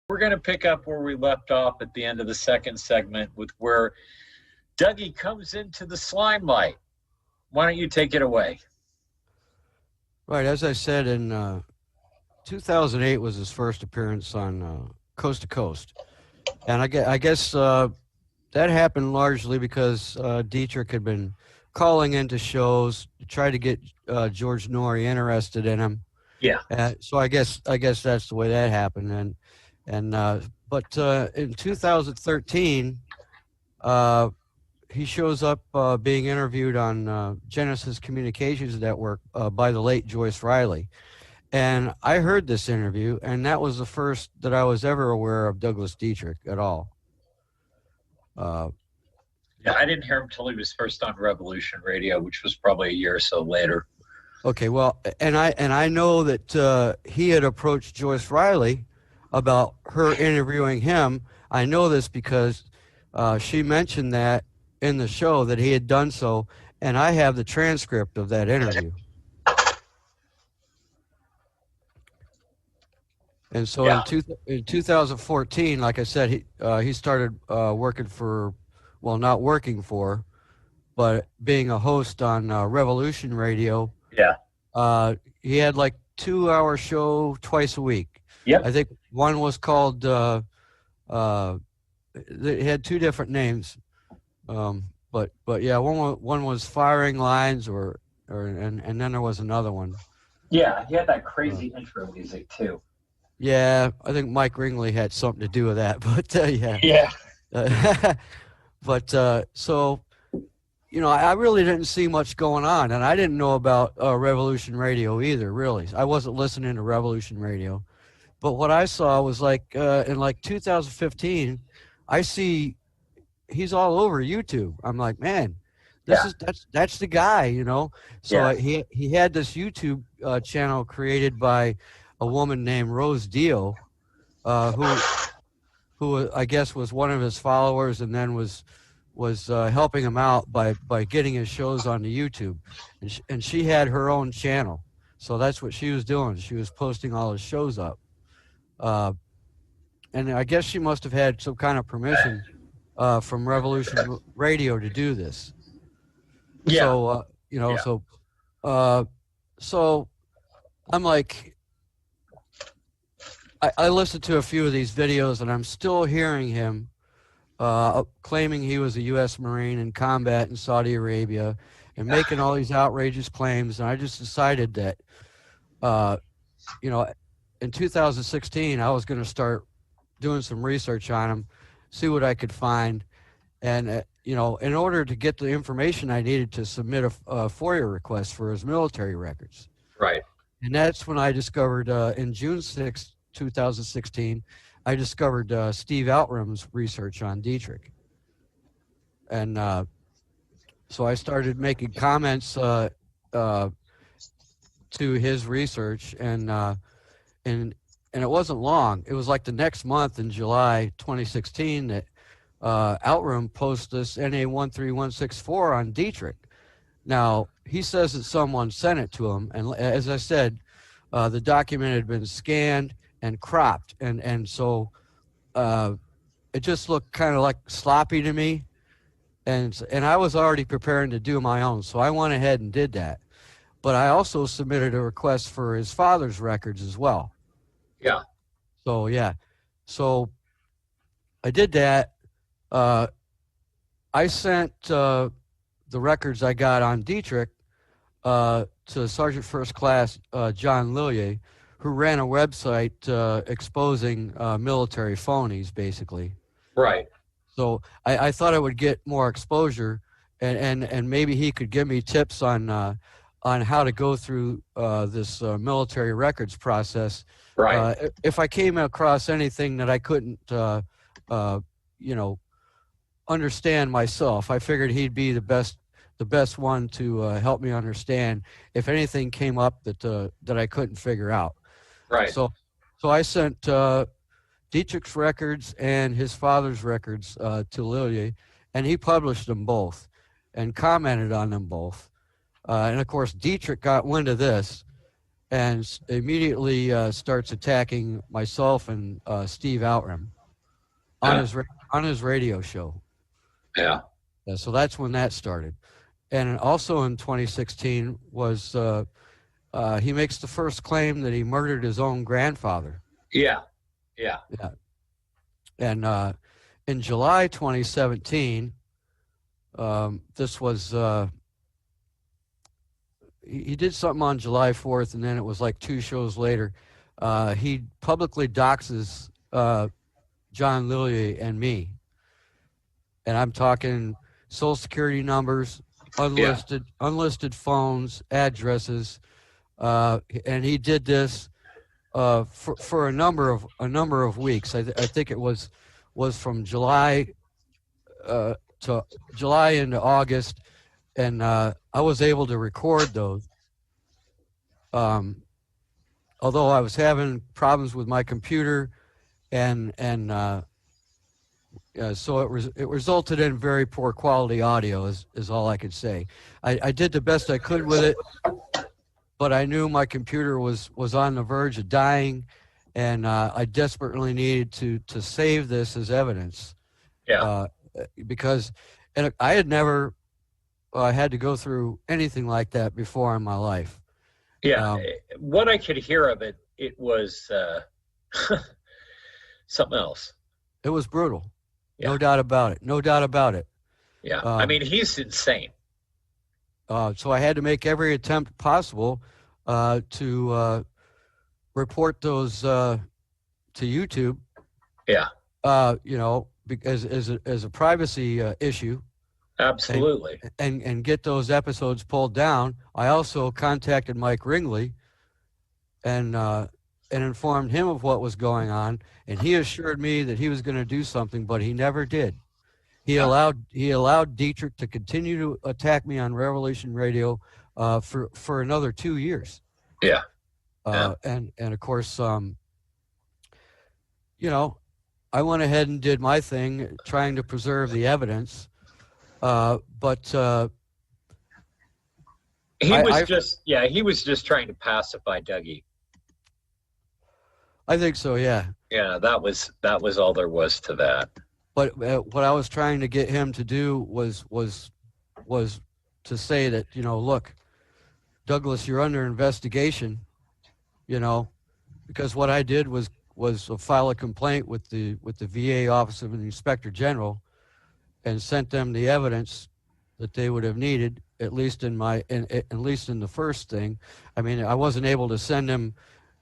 We're going to pick up where we left off at the end of the second segment with where Dougie comes into the slime light. Why don't you take it away? Right, as I said, in 2008 was his first appearance on Coast to Coast. And I guess that happened largely because Dietrich had been calling into shows to try to get George Norrie interested in him. Yeah. So I guess that's the way that happened. But in 2013, he shows up being interviewed on Genesis Communications Network by the late Joyce Riley. And I heard this interview, and that was the first that I was ever aware of Douglas Dietrich at all. Yeah, I didn't hear him until he was first on Revolution Radio, which was probably a year or so later. Okay, well, and I know that he had approached Joyce Riley about her interviewing him. I know this because she mentioned that in the show that he had done so, and I have the transcript of that interview. And so in 2014, like I said, he started working for, well, not working for, but being a host on Revolution Radio. Yeah. He had like 2-hour show twice a week. Yep. I think one was called, they had two different names. But yeah, one was Firing Lines and then there was another one. Yeah, he had that crazy intro music too. Yeah, I think Mike Ringley had something to do with that, but yeah. Yeah. But so, you know, I really didn't see much going on, and I didn't know about Revolution Radio either, really. I wasn't listening to Revolution Radio. But what I saw was like in like 2015, I see he's all over YouTube. I'm like, man, that's the guy, you know. So he had this YouTube channel created by a woman named Rose Dio, who I guess was one of his followers, and then was helping him out by getting his shows onto YouTube, and she had her own channel. So that's what she was doing. She was posting all his shows up, and I guess she must have had some kind of permission from Revolution Radio to do this. Yeah. So you know, so I'm like, I listened to a few of these videos, and I'm still hearing him claiming he was a U.S. Marine in combat in Saudi Arabia and making all these outrageous claims. And I just decided that, you know, in 2016, I was going to start doing some research on him, see what I could find. And, you know, in order to get the information I needed to submit a FOIA request for his military records. Right. And that's when I discovered in June 6th, 2016, I discovered Steve Outram's research on Dietrich. And so I started making comments to his research, and it wasn't long. It was like the next month in July 2016 that Outram posted this NA13164 on Dietrich. Now, he says that someone sent it to him, and as I said, the document had been scanned and cropped, and so it just looked kind of like sloppy to me, and I was already preparing to do my own, so I went ahead and did that. But I also submitted a request for his father's records as well. Yeah. So yeah, so I did that. I sent the records I got on Dietrich to Sergeant First Class John Lillier, who ran a website exposing military phonies, basically. Right. So I thought I would get more exposure, and maybe he could give me tips on how to go through this military records process. Right. If I came across anything that I couldn't, you know, understand myself, I figured he'd be the best one to help me understand if anything came up that I couldn't figure out. Right. So I sent Dietrich's records and his father's records to Lillier, and he published them both and commented on them both. And of course, Dietrich got wind of this, and immediately starts attacking myself and Steve Outram on his radio show. Yeah. So that's when that started. And also in 2016 was he makes the first claim that he murdered his own grandfather. Yeah. And in July 2017, this was he did something on July 4th, and then it was like 2 shows later. He publicly doxes John Lillier and me, and I'm talking Social Security numbers, unlisted phones, addresses, and he did this for a number of weeks. I think it was from July to July into August, and I was able to record those. Although I was having problems with my computer, and so it resulted in very poor quality audio, is all I could say. I did the best I could with it, but I knew my computer was on the verge of dying, and I desperately needed to save this as evidence. Yeah. Because I had never had to go through anything like that before in my life. Yeah. What I could hear of it, it was something else. It was brutal. Yeah. No doubt about it. Yeah. I mean, he's insane. So I had to make every attempt possible to report those to YouTube. Yeah. Because as a privacy issue. Absolutely. And get those episodes pulled down. I also contacted Mike Ringley and informed him of what was going on, and he assured me that he was going to do something, but he never did. He allowed Dietrich to continue to attack me on Revolution Radio for another 2 years. Yeah. And of course, I went ahead and did my thing, trying to preserve the evidence. But he was just trying to pacify Dougie. I think so, yeah. Yeah, that was all there was to that. But what I was trying to get him to do was to say that, look, Douglas, you're under investigation, because what I did was file a complaint with the VA Office of the Inspector General, and sent them the evidence that they would have needed, at least in the first thing. I mean, I wasn't able to send them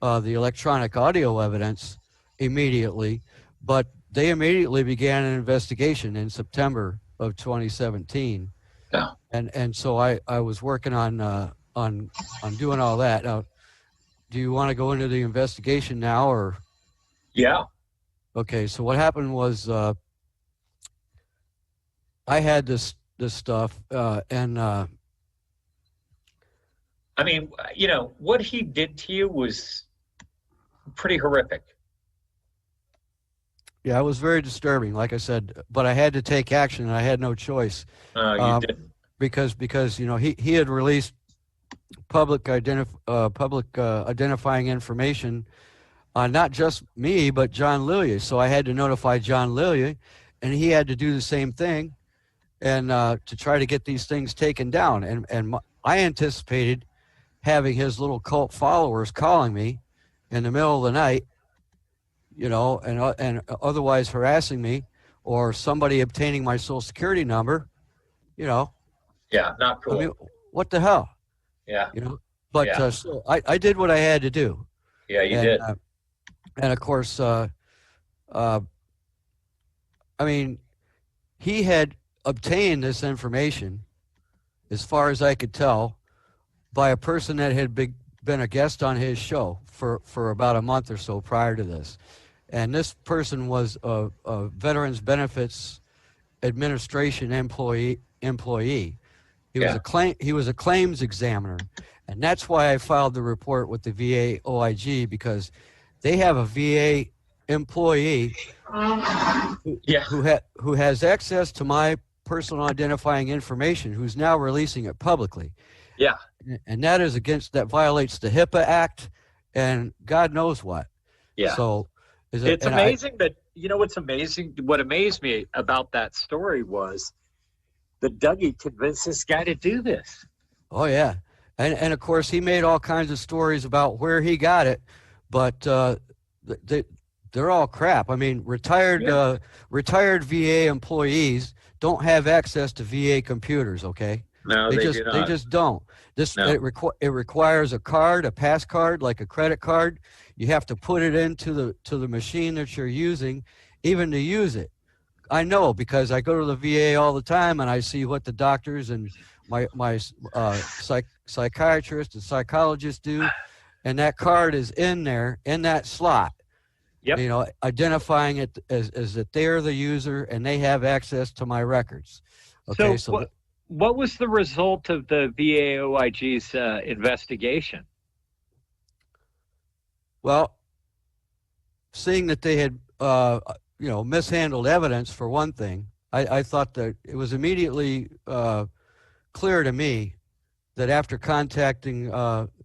the electronic audio evidence immediately, but they immediately began an investigation in September of 2017. Yeah. And so I was working on doing all that. Now, do you want to go into the investigation now, or? Yeah. Okay. So what happened was, I had this stuff, and I mean, what he did to you was pretty horrific. Yeah, it was very disturbing, like I said, but I had to take action, and I had no choice. You didn't. Because he had released public identifying information on not just me, but John Lillier. So I had to notify John Lillier, and he had to do the same thing, and to try to get these things taken down. And I anticipated having his little cult followers calling me in the middle of the night, and otherwise harassing me, or somebody obtaining my Social Security number, Yeah, not cool. I mean, what the hell? Yeah. But so I did what I had to do. Yeah, you did. And of course, I mean, he had obtained this information, as far as I could tell, by a person that had been a guest on his show for about a month or so prior to this. And this person was a Veterans Benefits Administration employee. He was a claims examiner, and that's why I filed the report with the VA OIG, because they have a VA employee who has access to my personal identifying information, who's now releasing it publicly. Yeah. And that violates the HIPAA Act and God knows what. Yeah. So it's amazing that, what's amazing, what amazed me about that story was that Dougie convinced this guy to do this. Oh yeah. And of course he made all kinds of stories about where he got it, but they're all crap. I mean, retired VA employees don't have access to VA computers, okay? No, they do not. They just don't. No. It requires a pass card, like a credit card. You have to put it into the machine that you're using, even to use it. I know because I go to the VA all the time and I see what the doctors and my psychiatrist and psychologist do, and that card is in there in that slot. Yep. Identifying it as that they're the user and they have access to my records. Okay, so what was the result of the VAOIG's investigation? Well, seeing that they had mishandled evidence for one thing, I thought that it was immediately clear to me that after contacting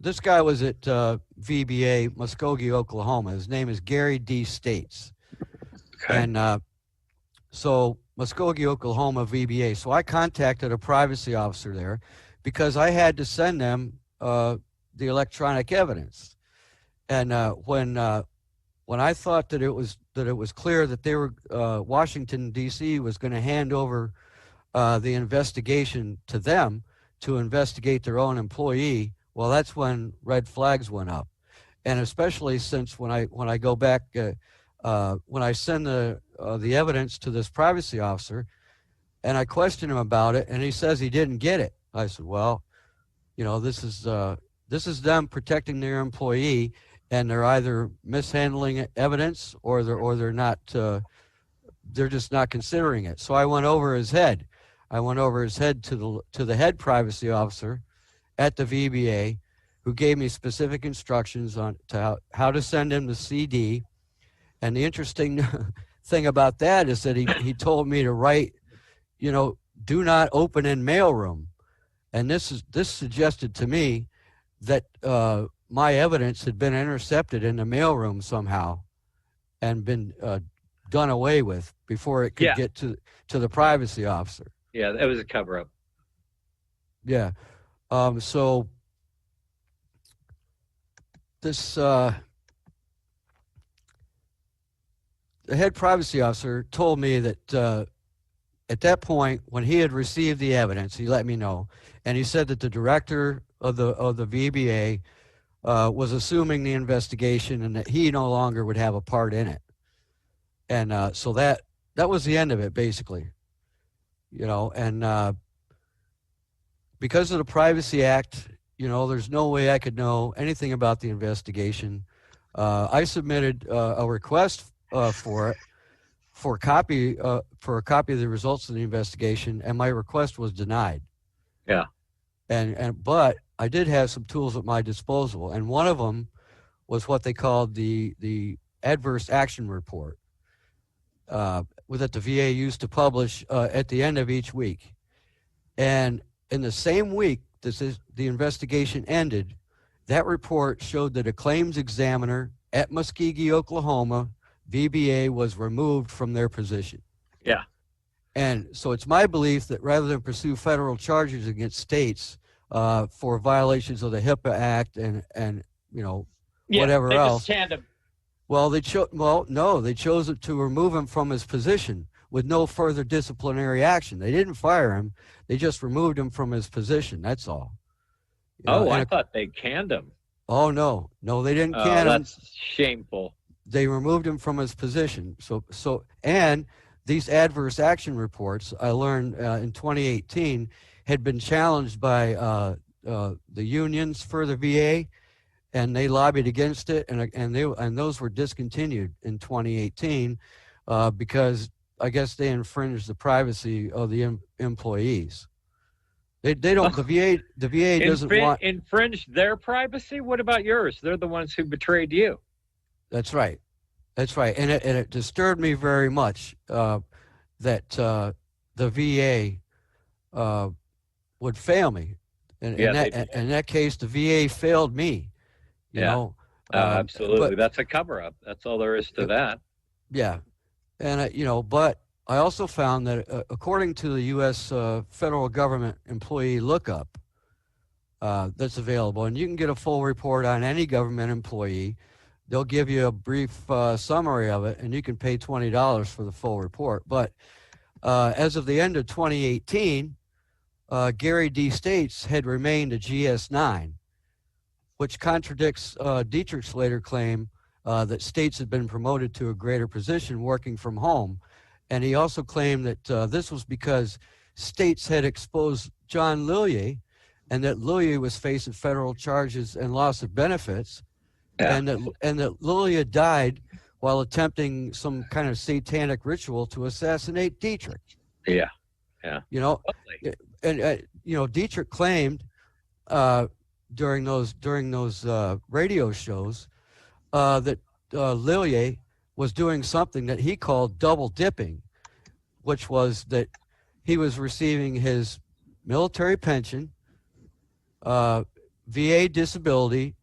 this guy was at VBA Muskogee, Oklahoma. His name is Gary D. States. Okay. And so Muskogee, Oklahoma, VBA. So I contacted a privacy officer there because I had to send them the electronic evidence. And when I thought that it was clear that they were Washington D.C. was going to hand over the investigation to them to investigate their own employee, well, that's when red flags went up. And especially since when I go back, when I send the evidence to this privacy officer, and I question him about it, and he says he didn't get it. I said, well, this is them protecting their employee, and they're either mishandling evidence or they're not. They're just not considering it. So I went over his head. To the head privacy officer at the VBA, who gave me specific instructions on how to send him the CD. And the interesting thing about that is that he told me to write, do not open in mailroom. And this suggested to me that my evidence had been intercepted in the mailroom somehow and been done away with before it could get to the privacy officer. Yeah, that was a cover-up. Yeah. So this the head privacy officer told me that at that point, when he had received the evidence, he let me know, and he said that the director of the VBA was assuming the investigation and that he no longer would have a part in it. And so that was the end of it, basically. And because of the Privacy Act, there's no way I could know anything about the investigation. I submitted a request for a copy of the results of the investigation, and my request was denied. Yeah. But I did have some tools at my disposal, and one of them was what they called the adverse action report. That the VA used to publish at the end of each week. And in the same week the investigation ended, that report showed that a claims examiner at Muskogee, Oklahoma, VBA, was removed from their position. Yeah. And so it's my belief that rather than pursue federal charges against states for violations of the HIPAA Act and whatever else. Just hand him. Well, they chose to remove him from his position with no further disciplinary action. They didn't fire him; they just removed him from his position. That's all. I thought they canned him. Oh no, they didn't can him. That's shameful. They removed him from his position. So, and these adverse action reports, I learned in 2018, had been challenged by the unions for the VA. And they lobbied against it, and those were discontinued in 2018 because I guess they infringed the privacy of the employees. They don't. The VA doesn't want infringed their privacy. What about yours? They're the ones who betrayed you. That's right, and it disturbed me very much that the VA would fail me. And Yeah, in that case, the VA failed me. You know. Absolutely. But That's a cover-up. That's all there is to that. yeah, and but I also found that according to the U.S. Federal Government Employee Lookup that's available, and you can get a full report on any government employee. They'll give you a brief summary of it, and you can pay $20 for the full report. But as of the end of 2018, Gary D. States had remained a GS9, which contradicts Dietrich's later claim that States had been promoted to a greater position working from home. And he also claimed that this was because States had exposed John Lillier, and that Lillier was facing federal charges and loss of benefits, and that Lillier died while attempting some kind of satanic ritual to assassinate Dietrich. Yeah. And Dietrich claimed during those radio shows that Lillier was doing something that he called double dipping, which was that he was receiving his military pension, VA disability,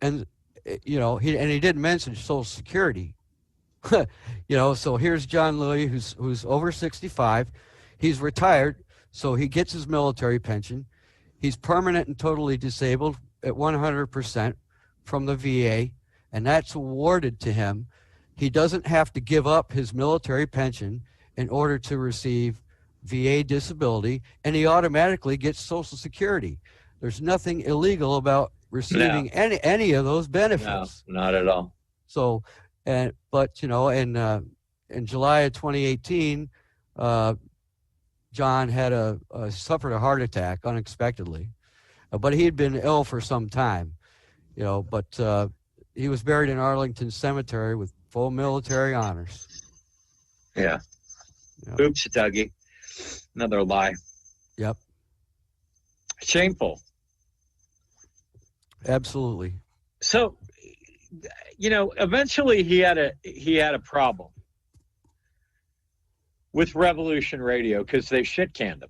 and he didn't mention Social Security. So here's John Lillier, who's over 65. He's retired, so he gets his military pension. He's permanent and totally disabled at 100% from the VA, and that's awarded to him. He doesn't have to give up his military pension in order to receive VA disability, and he automatically gets Social Security. There's nothing illegal about receiving any of those benefits. No, not at all. So, but in July of 2018, John had suffered a heart attack unexpectedly, but he had been ill for some time, but he was buried in Arlington Cemetery with full military honors. Yeah. Oops, Dougie. Another lie. Yep. Shameful. Absolutely. So, eventually he had a problem with Revolution Radio because they shit canned him.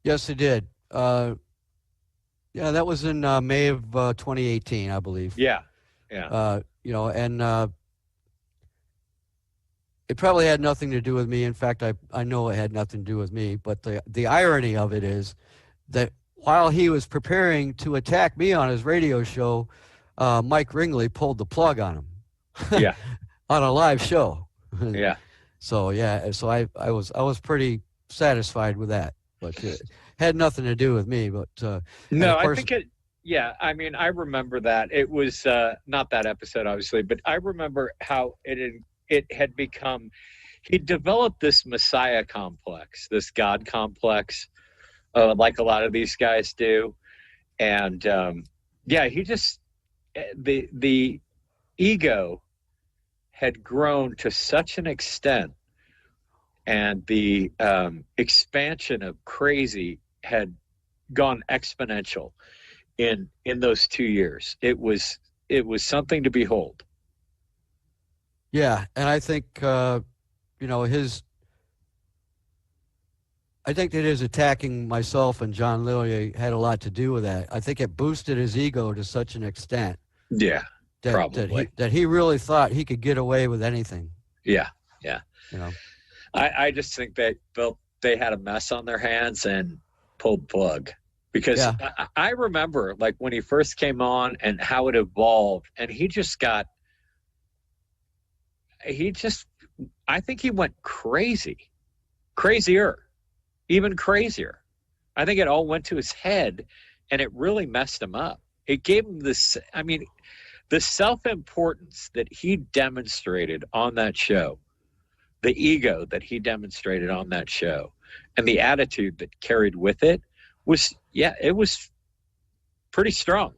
Yes, they did. That was in May of 2018, I believe. Yeah. And it probably had nothing to do with me. In fact, I know it had nothing to do with me. But the irony of it is that while he was preparing to attack me on his radio show, Mike Ringley pulled the plug on him. Yeah. On a live show. Yeah. So I was pretty satisfied with that, but it had nothing to do with me. But no, I think it. Yeah, I mean, I remember that. It was not that episode, obviously, but I remember how it had become. He developed this Messiah complex, this God complex, like a lot of these guys do, and he just the ego had grown to such an extent, and the expansion of crazy had gone exponential in those 2 years. It was something to behold. Yeah, and I think I think that his attacking myself and John Lillier had a lot to do with that. I think it boosted his ego to such an extent. Yeah, probably. That he really thought he could get away with anything. Yeah. I just think that they had a mess on their hands and pulled the plug. Because I remember, like, when he first came on and how it evolved, and I think he went crazier, even crazier. I think it all went to his head, and it really messed him up. It gave him the self-importance that he demonstrated on that show, the ego that he demonstrated on that show, and the attitude that carried with it was pretty strong.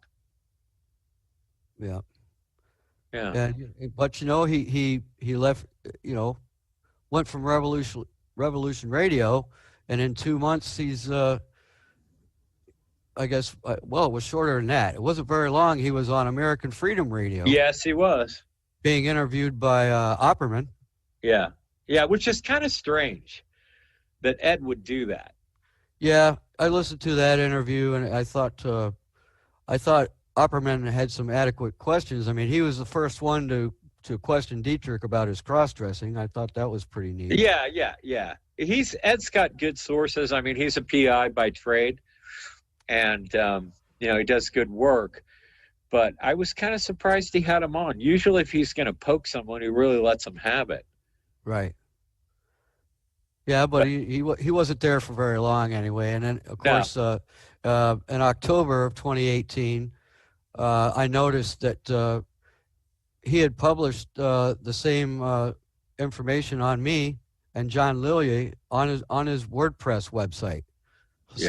Yeah. But he left, went from Revolution Radio, and in 2 months he's I guess it was shorter than that. It wasn't very long. He was on American Freedom Radio. Yes, he was being interviewed by Opperman. Yeah, which is kind of strange that Ed would do that. Yeah, I listened to that interview, and I thought Opperman had some adequate questions. I mean, he was the first one to question Dietrich about his cross-dressing. I thought that was pretty neat. Yeah. Ed's got good sources. I mean, he's a PI by trade, and he does good work. But I was kind of surprised he had him on. Usually, if he's going to poke someone, he really lets them have it. Right. Yeah, but he wasn't there for very long anyway. And then, of course, in October of 2018, I noticed that he had published the same information on me and John Lillier on his WordPress website. Yeah.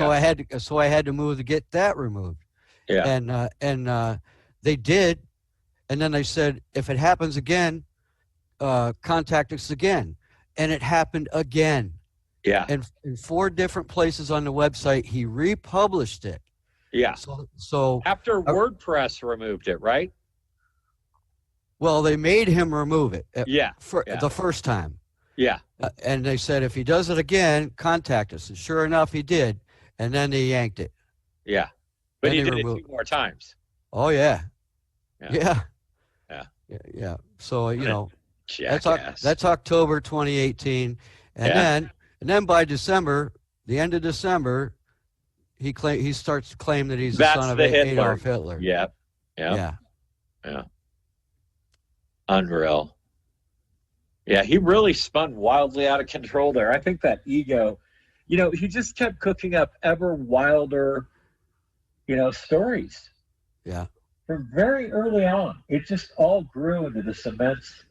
So I had to move to get that removed. Yeah. And they did, and then they said, if it happens again, contact us again. And it happened again. Yeah. And in 4 different places on the website, he republished it. Yeah. So after WordPress removed it, right? Well, they made him remove it. The first time. Yeah. And they said, if he does it again, contact us. And sure enough, he did. And then they yanked it. Yeah. But he did it 2 more times. Oh, yeah. Yeah. So, Jackass. that's October 2018. And then by December, the end of December, he starts to claim that he's the son of Adolf Hitler. Yeah. Unreal. Yeah, he really spun wildly out of control there. I think that ego, he just kept cooking up ever wilder, stories. Yeah. From very early on, it just all grew into this immense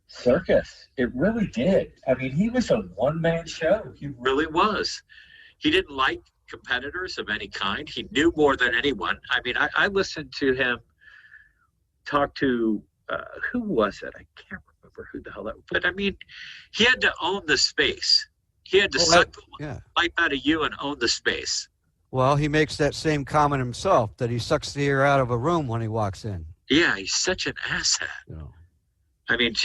circus. It really did. I mean, he was a one-man show. He really was. He didn't like competitors of any kind. He knew more than anyone. I mean, I listened to him talk to, who was it? I can't remember who the hell that was. But, I mean, he had to own the space. He had to suck the life out of you and own the space. Well, he makes that same comment himself, that he sucks the air out of a room when he walks in. Yeah, he's such an asset. I mean,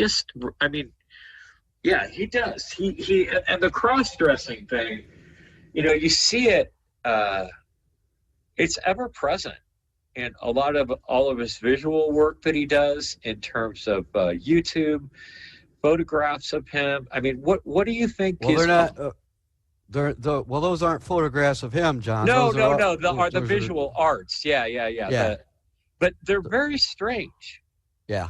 yeah, he does. He and the cross-dressing thing, you see it, it's ever present in all of his visual work that he does in terms of YouTube, photographs of him. I mean, what do you think? Well, those aren't photographs of him, John. No. The visual arts. Yeah. But they're very strange. Yeah.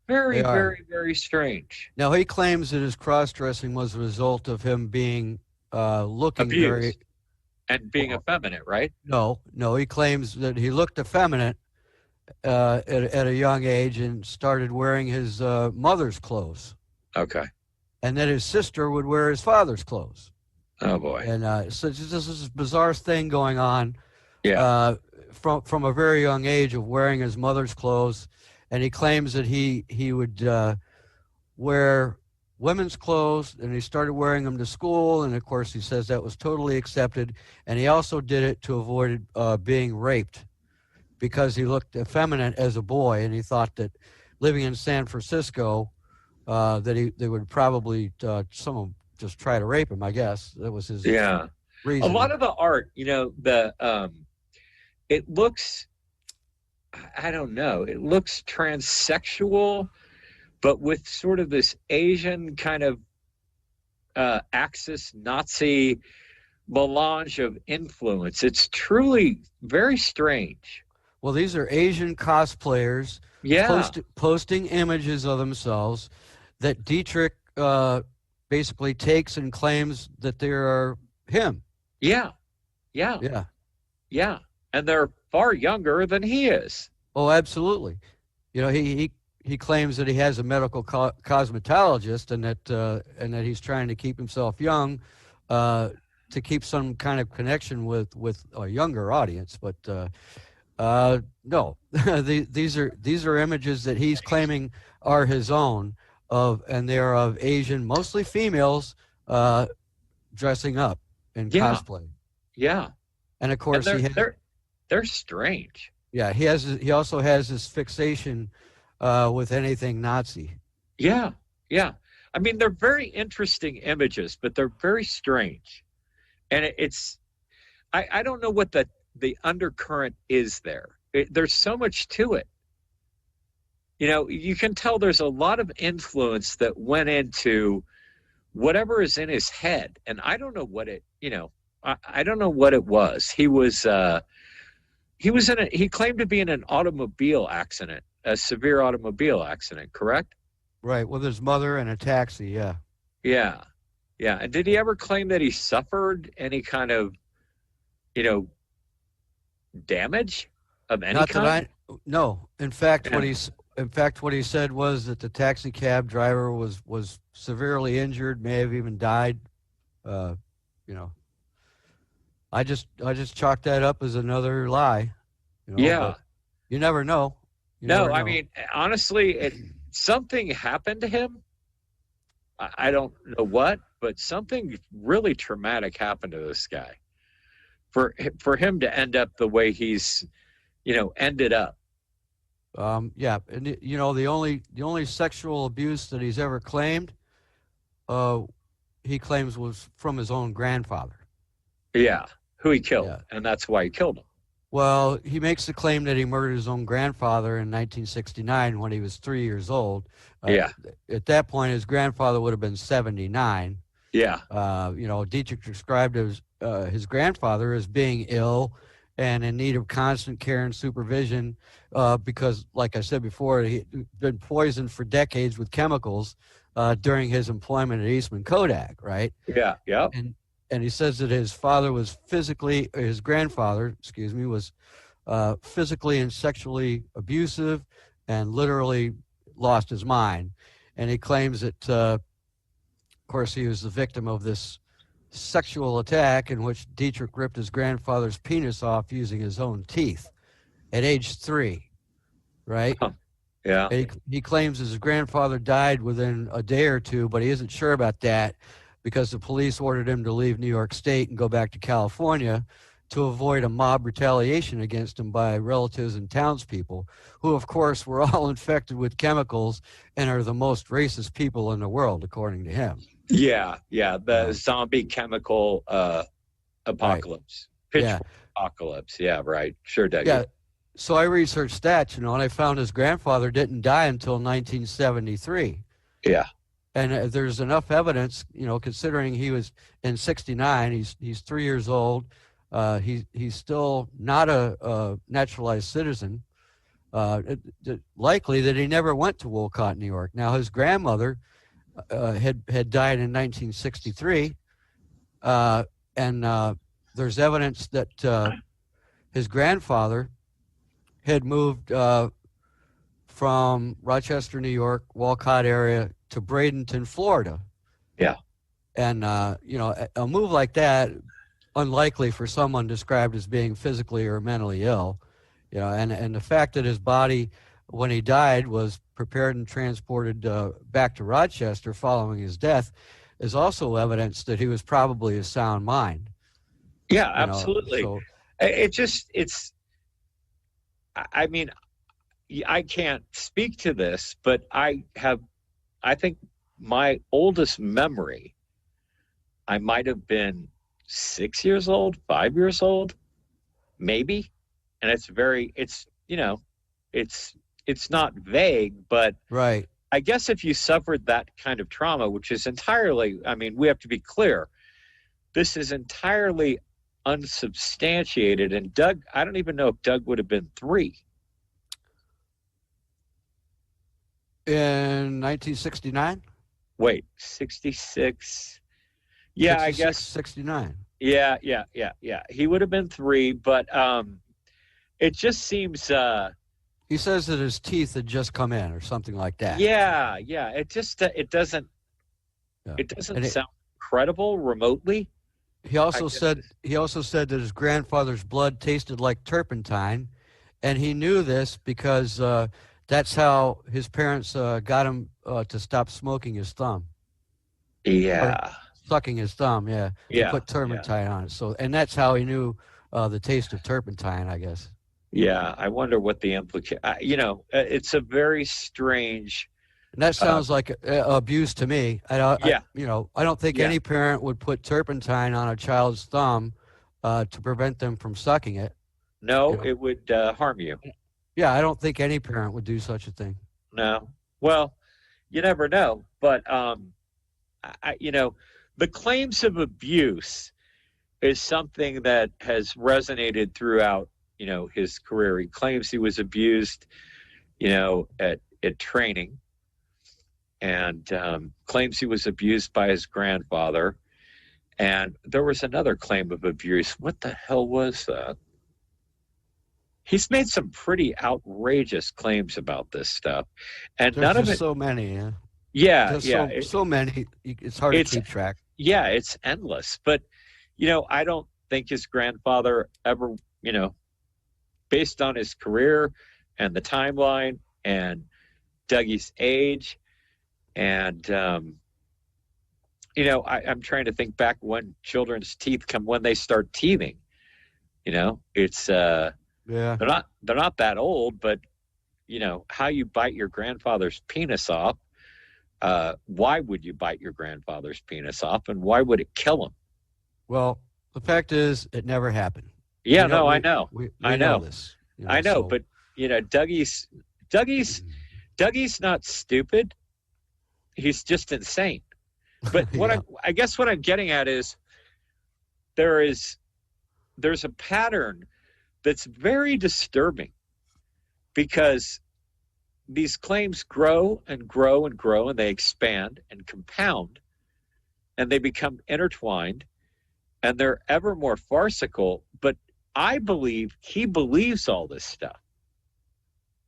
Very, very, very strange. Now, he claims that his cross-dressing was a result of him being looking abused and being effeminate, right? No. He claims that he looked effeminate at a young age and started wearing his mother's clothes. Okay. And that his sister would wear his father's clothes. Oh, boy. And so this is this bizarre thing going on. Yeah. From a very young age of wearing his mother's clothes. And he claims that he would wear women's clothes, and he started wearing them to school. And, of course, he says that was totally accepted. And he also did it to avoid being raped because he looked effeminate as a boy. And he thought that living in San Francisco, that they would probably someone just try to rape him, I guess. That was his reason. A lot of the art, it looks... I don't know. It looks transsexual, but with sort of this Asian kind of Axis Nazi melange of influence. It's truly very strange. Well, these are Asian cosplayers posting images of themselves that Dietrich basically takes and claims that they are him. Yeah. And they're far younger than he is. Oh, absolutely. He claims that he has a medical cosmetologist and that he's trying to keep himself young to keep some kind of connection with a younger audience. But no, these are images that he's claiming are his own and they are of Asian, mostly females, dressing up in cosplay. Yeah. And of course, they're strange. Yeah, he also has this fixation with anything Nazi. Yeah. I mean, they're very interesting images, but they're very strange And I don't know what the undercurrent is there. There's so much to it. You know, you can tell there's a lot of influence that went into whatever is in his head. And I don't know what it, you know, I don't know what it was. He claimed to be in an automobile accident, a severe automobile accident, correct? Right, with his mother and a taxi, yeah. Yeah. Yeah. And did he ever claim that he suffered any kind of, you know, damage of any Not kind? that no. In fact, Yeah. what he said was that the taxi cab driver was severely injured, may have even died. You know, I just chalked that up as another lie. You know, Yeah. but you never know. You No, never I know. mean, honestly, something happened to him. I don't know what, but something really traumatic happened to this guy for him to end up the way he's, you know, ended up. Yeah, and you know the only sexual abuse that he's ever claimed, he claims was from his own grandfather. Yeah, who he killed, Yeah. and that's why he killed him. Well, he makes the claim that he murdered his own grandfather in 1969 when he was 3 years old. Yeah. At that point, his grandfather would have been 79. Yeah. You know, Dietrich described his grandfather as being ill and in need of constant care and supervision because, like I said before, he'd been poisoned for decades with chemicals during his employment at Eastman Kodak, right? Yeah. Yeah. And he says that his grandfather, was physically and sexually abusive and literally lost his mind. And he claims that, of course, he was the victim of this sexual attack in which Dietrich ripped his grandfather's penis off using his own teeth at age 3, right? Huh. Yeah. He claims his grandfather died within a day or two, but he isn't sure about that because the police ordered him to leave New York State and go back to California to avoid a mob retaliation against him by relatives and townspeople, who, of course, were all infected with chemicals and are the most racist people in the world, according to him. Yeah. Yeah. The zombie chemical apocalypse. Right. Pitch apocalypse. Yeah. Right. Sure, Doug. Yeah. So I researched that, you know, and I found his grandfather didn't die until 1973. Yeah. And there's enough evidence, you know, considering he was in 69, he's 3 years old. He's still not a naturalized citizen. Likely that he never went to Wolcott, New York. Now, his grandmother had died in 1963, and there's evidence that his grandfather had moved from Rochester, New York, Wolcott area to Bradenton, Florida. Yeah. And, you know, a move like that, unlikely for someone described as being physically or mentally ill, you know, and the fact that his body, when he died, was prepared and transported back to Rochester following his death is also evidence that he was probably of sound mind. Yeah, absolutely. So, I mean, I can't speak to this, but I think my oldest memory, I might have been 6 years old, 5 years old, maybe. And it's not vague, but right. I guess if you suffered that kind of trauma, which is entirely, I mean, we have to be clear, this is entirely unsubstantiated. And Doug, I don't even know if Doug would have been 3. In 1969? Wait, 66? Yeah, 66, I guess 69. Yeah. He would have been 3, but it just seems. He says that his teeth had just come in, or something like that. Yeah. It just it doesn't sound credible remotely. He also said that his grandfather's blood tasted like turpentine, and he knew this because that's how his parents got him to stop smoking his thumb. Yeah. Sucking his thumb, yeah. Yeah. To put turpentine on it. So, and that's how he knew the taste of turpentine, I guess. Yeah, I wonder what the implication. It's a very strange And that sounds like abuse to me. Yeah. I don't think Yeah. any parent would put turpentine on a child's thumb to prevent them from sucking it. No, it would harm you. Yeah, I don't think any parent would do such a thing. No. Well, you never know. But, the claims of abuse is something that has resonated throughout, his career. He claims he was abused, at training, and claims he was abused by his grandfather. And there was another claim of abuse. What the hell was that? He's made some pretty outrageous claims about this stuff, and There's none of just it. so many. Yeah. So many. It's hard to keep track. Yeah, it's endless. But I don't think his grandfather ever, based on his career and the timeline and Dougie's age, and I'm trying to think back when children's teeth when they start teething. It's Yeah. they're not that old, but how you bite your grandfather's penis off. Why would you bite your grandfather's penis off, and why would it kill him? Well, the fact is, it never happened. Yeah, I know. I know this. I know, but Dougie's not stupid. He's just insane. But I guess what I'm getting at is there's a pattern that's very disturbing, because these claims grow and grow and grow, and they expand and compound, and they become intertwined, and they're ever more farcical. But I believe he believes all this stuff.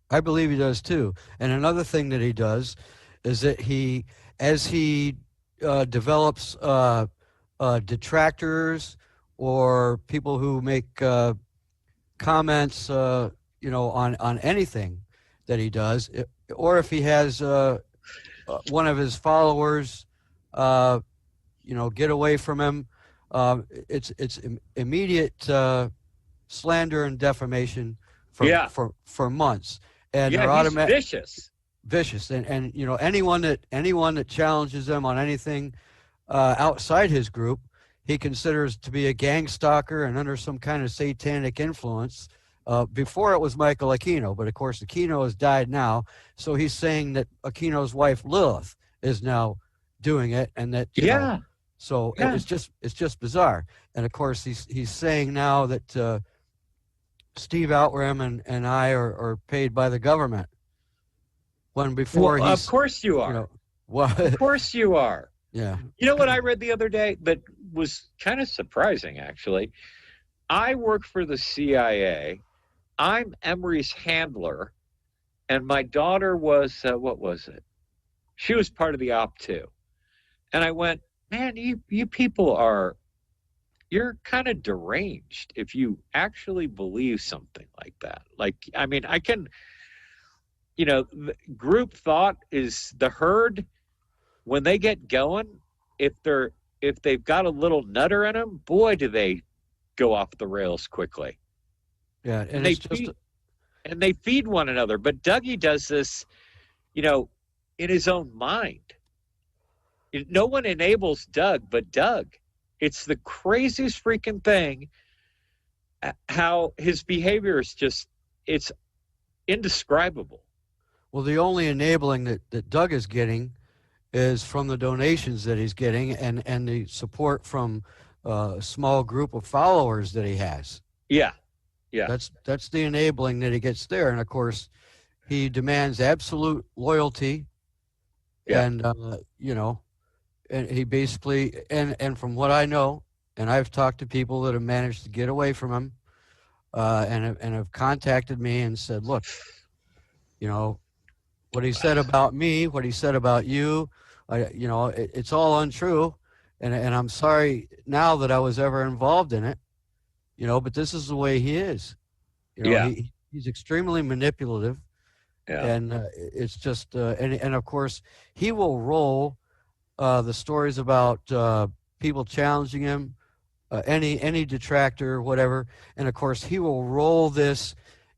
I believe he does too. And another thing that he does is that as he develops detractors or people who make comments, on anything that he does, or if he has one of his followers, get away from him, it's immediate slander and defamation for months. And he's vicious. And anyone that challenges him on anything outside his group, he considers to be a gang stalker and under some kind of satanic influence. Before it was Michael Aquino, but of course Aquino has died now, so he's saying that Aquino's wife Lilith is now doing it, and that it's just bizarre. And of course he's saying now that Steve Outram and I are paid by the government. When before of course you are. Of course you are. Yeah. You know what I read the other day that was kind of surprising, actually? I work for the CIA. I'm Emery's handler, and my daughter was, what was it? She was part of the op too. And I went, man, you people you're kind of deranged if you actually believe something like that. Like, I mean, I can, group thought is the herd. When they get going, if they've got a little nutter in them, boy, do they go off the rails quickly. Yeah, and they feed one another. But Dougie does this, in his own mind. No one enables Doug but Doug. It's the craziest freaking thing. How his behavior is it's indescribable. Well, the only enabling that Doug is getting is from the donations that he's getting and the support from a small group of followers that he has. Yeah. That's the enabling that he gets there. And of course, he demands absolute loyalty. Yeah. And, and he basically, and from what I know, and I've talked to people that have managed to get away from him and have contacted me and said, look, what he said about me, what he said about you, it's all untrue. And I'm sorry now that I was ever involved in it, but this is the way he is. He's extremely manipulative. Yeah. And it's just, and of course, he will roll the stories about people challenging him, any detractor, whatever. And of course, he will roll this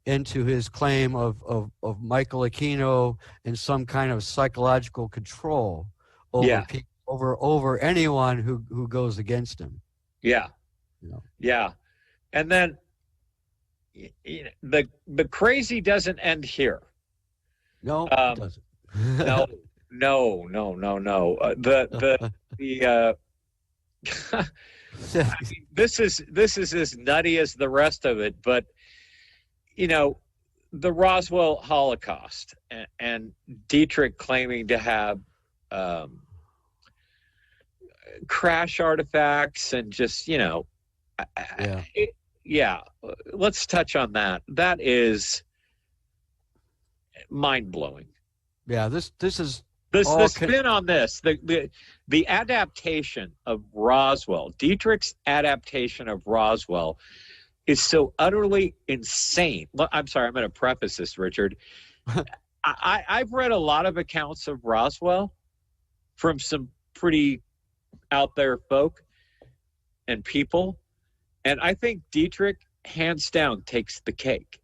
into his claim of Michael Aquino and some kind of psychological control over over anyone who goes against him. Yeah. You know? Yeah. And then the crazy doesn't end here. No, it doesn't. No. I mean, this is as nutty as the rest of it, but the Roswell Holocaust and Dietrich claiming to have crash artifacts and just let's touch on that. That is mind-blowing. Yeah, this is the spin on this, the adaptation of Roswell, Dietrich's adaptation of Roswell is so utterly insane. I'm sorry, I'm going to preface this, Richard. I've read a lot of accounts of Roswell from some pretty out there folk and people, and I think Dietrich hands down takes the cake.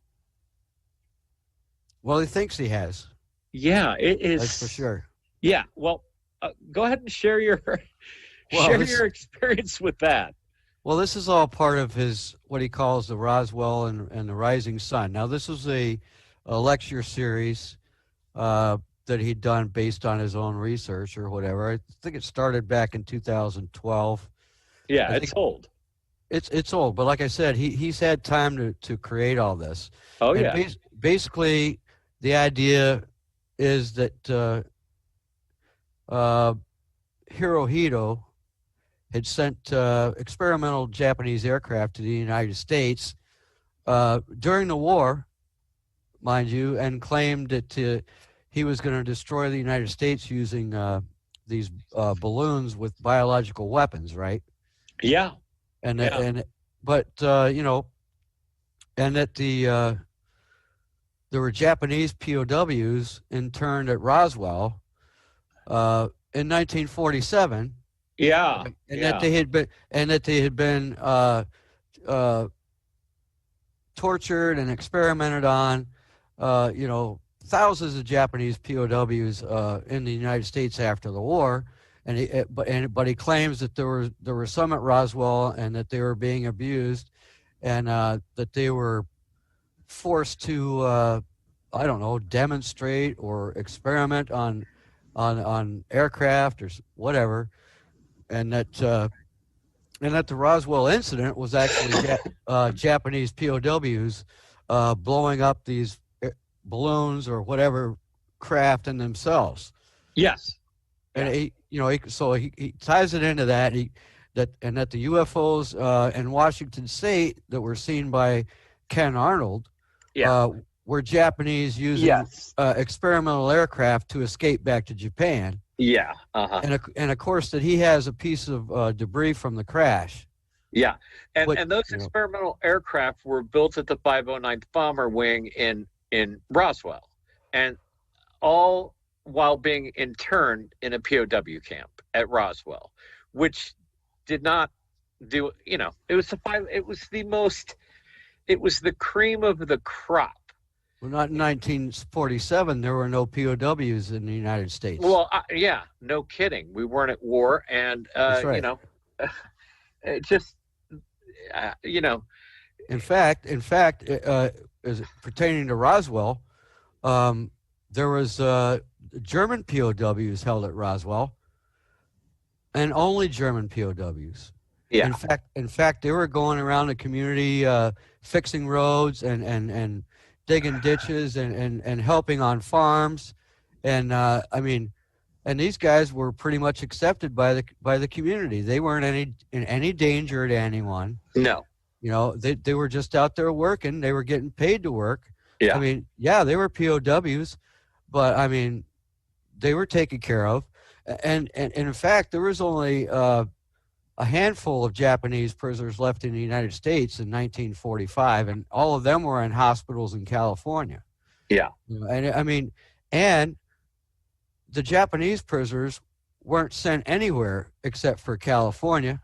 Well, he thinks he has. Yeah, it is. That's for sure. Yeah, well, go ahead and share your your experience with that. Well, this is all part of his what he calls the Roswell and the Rising Sun. Now, this was a lecture series that he'd done based on his own research or whatever. I think it started back in 2012. Yeah, it's old. It's old, but like I said, he's had time to create all this. Oh, and yeah. Basically, the idea is that Hirohito had sent experimental Japanese aircraft to the United States during the war, mind you, and claimed that he was going to destroy the United States using these balloons with biological weapons, right? Yeah. And that there were Japanese POWs interned at Roswell in 1947. Yeah. And that they had been tortured and experimented on. Thousands of Japanese POWs in the United States after the war, but he claims that there were some at Roswell and that they were being abused, and that they were forced to demonstrate or experiment on aircraft or whatever, and that the Roswell incident was actually Japanese POWs blowing up these balloons or whatever craft in themselves. Yes. And he ties it into that. That the UFOs in Washington State that were seen by Ken Arnold were Japanese using experimental aircraft to escape back to Japan. Yeah. Uh-huh. And of course that he has a piece of debris from the crash. Yeah. And those experimental aircraft were built at the 509th Bomber Wing in Roswell, and all while being interned in a POW camp at Roswell, which did not do, it was the cream of the crop. Well, not in 1947. There were no POWs in the United States. Well, no kidding. We weren't at war, and That's right. It just, In fact, as pertaining to Roswell, there was German POWs held at Roswell, and only German POWs. Yeah. In fact, they were going around the community fixing roads and digging ditches and helping on farms, and and these guys were pretty much accepted by the community. They weren't in any danger to anyone. No. They were just out there working. They were getting paid to work. Yeah. They were POWs, but they were taken care of. And in fact, there was only a handful of Japanese prisoners left in the United States in 1945, and all of them were in hospitals in California. Yeah. And the Japanese prisoners weren't sent anywhere except for California.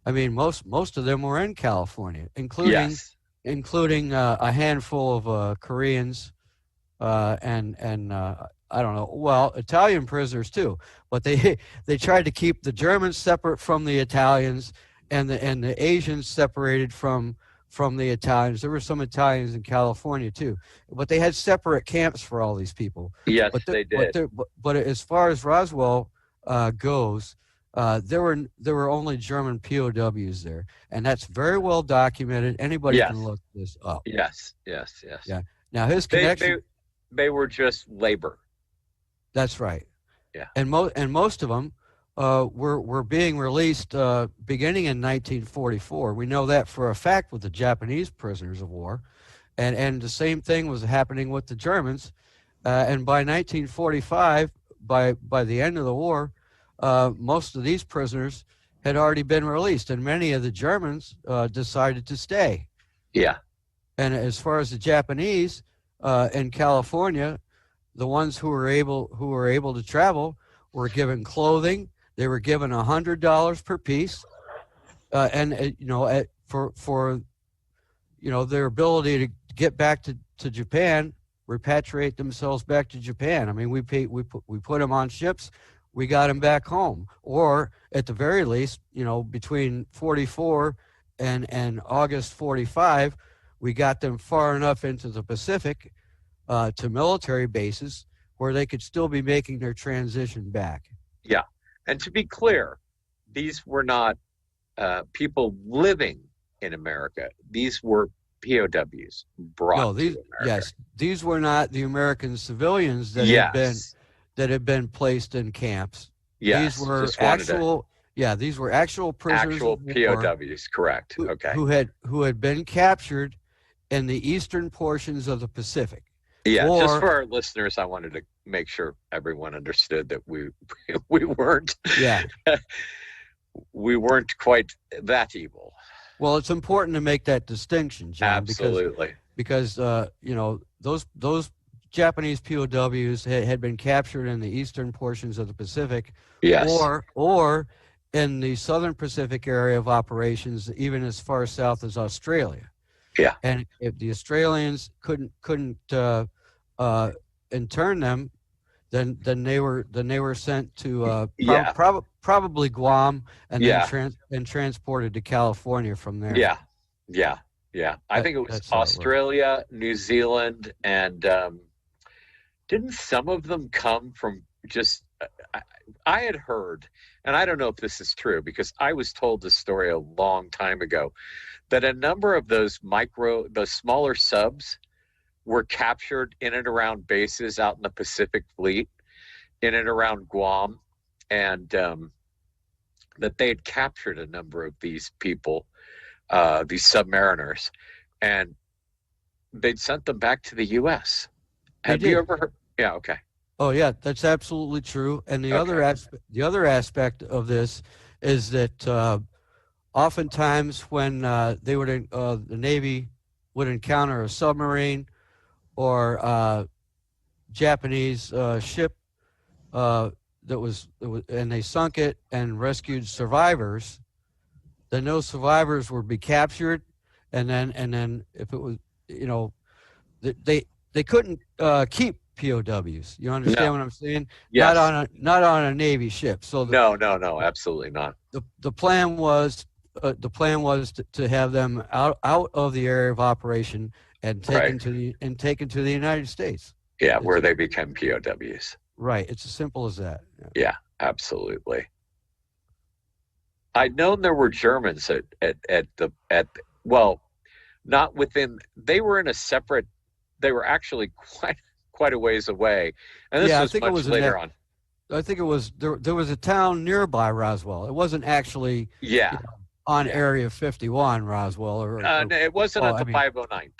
Most of them were in California, including including a handful of Koreans and I don't know. Well, Italian prisoners too, but they they tried to keep the Germans separate from the Italians, and the Asians separated from the Italians. There were some Italians in California too, but they had separate camps for all these people. Yes, But they did. But as far as Roswell goes, there were only German POWs there, and that's very well documented. Anybody Yes. can look this up. Yes. Yeah. Now his They, connection. they were just labor. That's right. Yeah. And most of them were being released beginning in 1944. We know that for a fact with the Japanese prisoners of war, and the same thing was happening with the Germans. And by 1945, by the end of the war, most of these prisoners had already been released, and many of the Germans decided to stay. Yeah. And as far as the Japanese in California, the ones who were able to travel were given clothing. They were given $100 per piece, and for their ability to get back to Japan, repatriate themselves back to Japan. I mean, we put them on ships, we got them back home, or at the very least, between 44 and August 45, we got them far enough into the Pacific to military bases where they could still be making their transition back. Yeah. And to be clear, these were not people living in America. These were POWs brought to America. Yes, these were not the American civilians that had been placed in camps. Yes, these were actual prisoners. Actual POWs, correct. Okay. Who had been captured in the eastern portions of the Pacific. Yeah, just for our listeners, I wanted to make sure everyone understood that we weren't. Yeah. We weren't quite that evil. Well, it's important to make that distinction, John. Absolutely. Because those Japanese POWs had been captured in the eastern portions of the Pacific. Yes. Or in the southern Pacific area of operations, even as far south as Australia. Yeah. And if the Australians couldn't intern them, then they were sent to probably Guam and then transported to California from there. Yeah. I think it was Australia, New Zealand, and didn't some of them come from just? I had heard, and I don't know if this is true because I was told this story a long time ago, that a number of those smaller subs were captured in and around bases out in the Pacific Fleet, in and around Guam, and that they had captured a number of these people, these submariners, and they'd sent them back to the U.S. Have you ever heard? Yeah, okay. Oh, yeah, that's absolutely true. And the other aspect of this is that oftentimes when the Navy would encounter a submarine or Japanese ship and they sunk it and rescued survivors, then those survivors would be captured, and then if it was, they couldn't keep POWs. You understand what I'm saying? Yes. Not on a Navy ship. So no, absolutely not. The plan was to have them out of the area of operation and taken to the United States. Yeah, where they become POWs. Right. It's as simple as that. Yeah, absolutely. I'd known there were Germans not within. They were in a separate. They were actually quite a ways away, and this was much later on. I think it was there was a town nearby Roswell. It wasn't actually on Area 51 Roswell it wasn't at the 509th.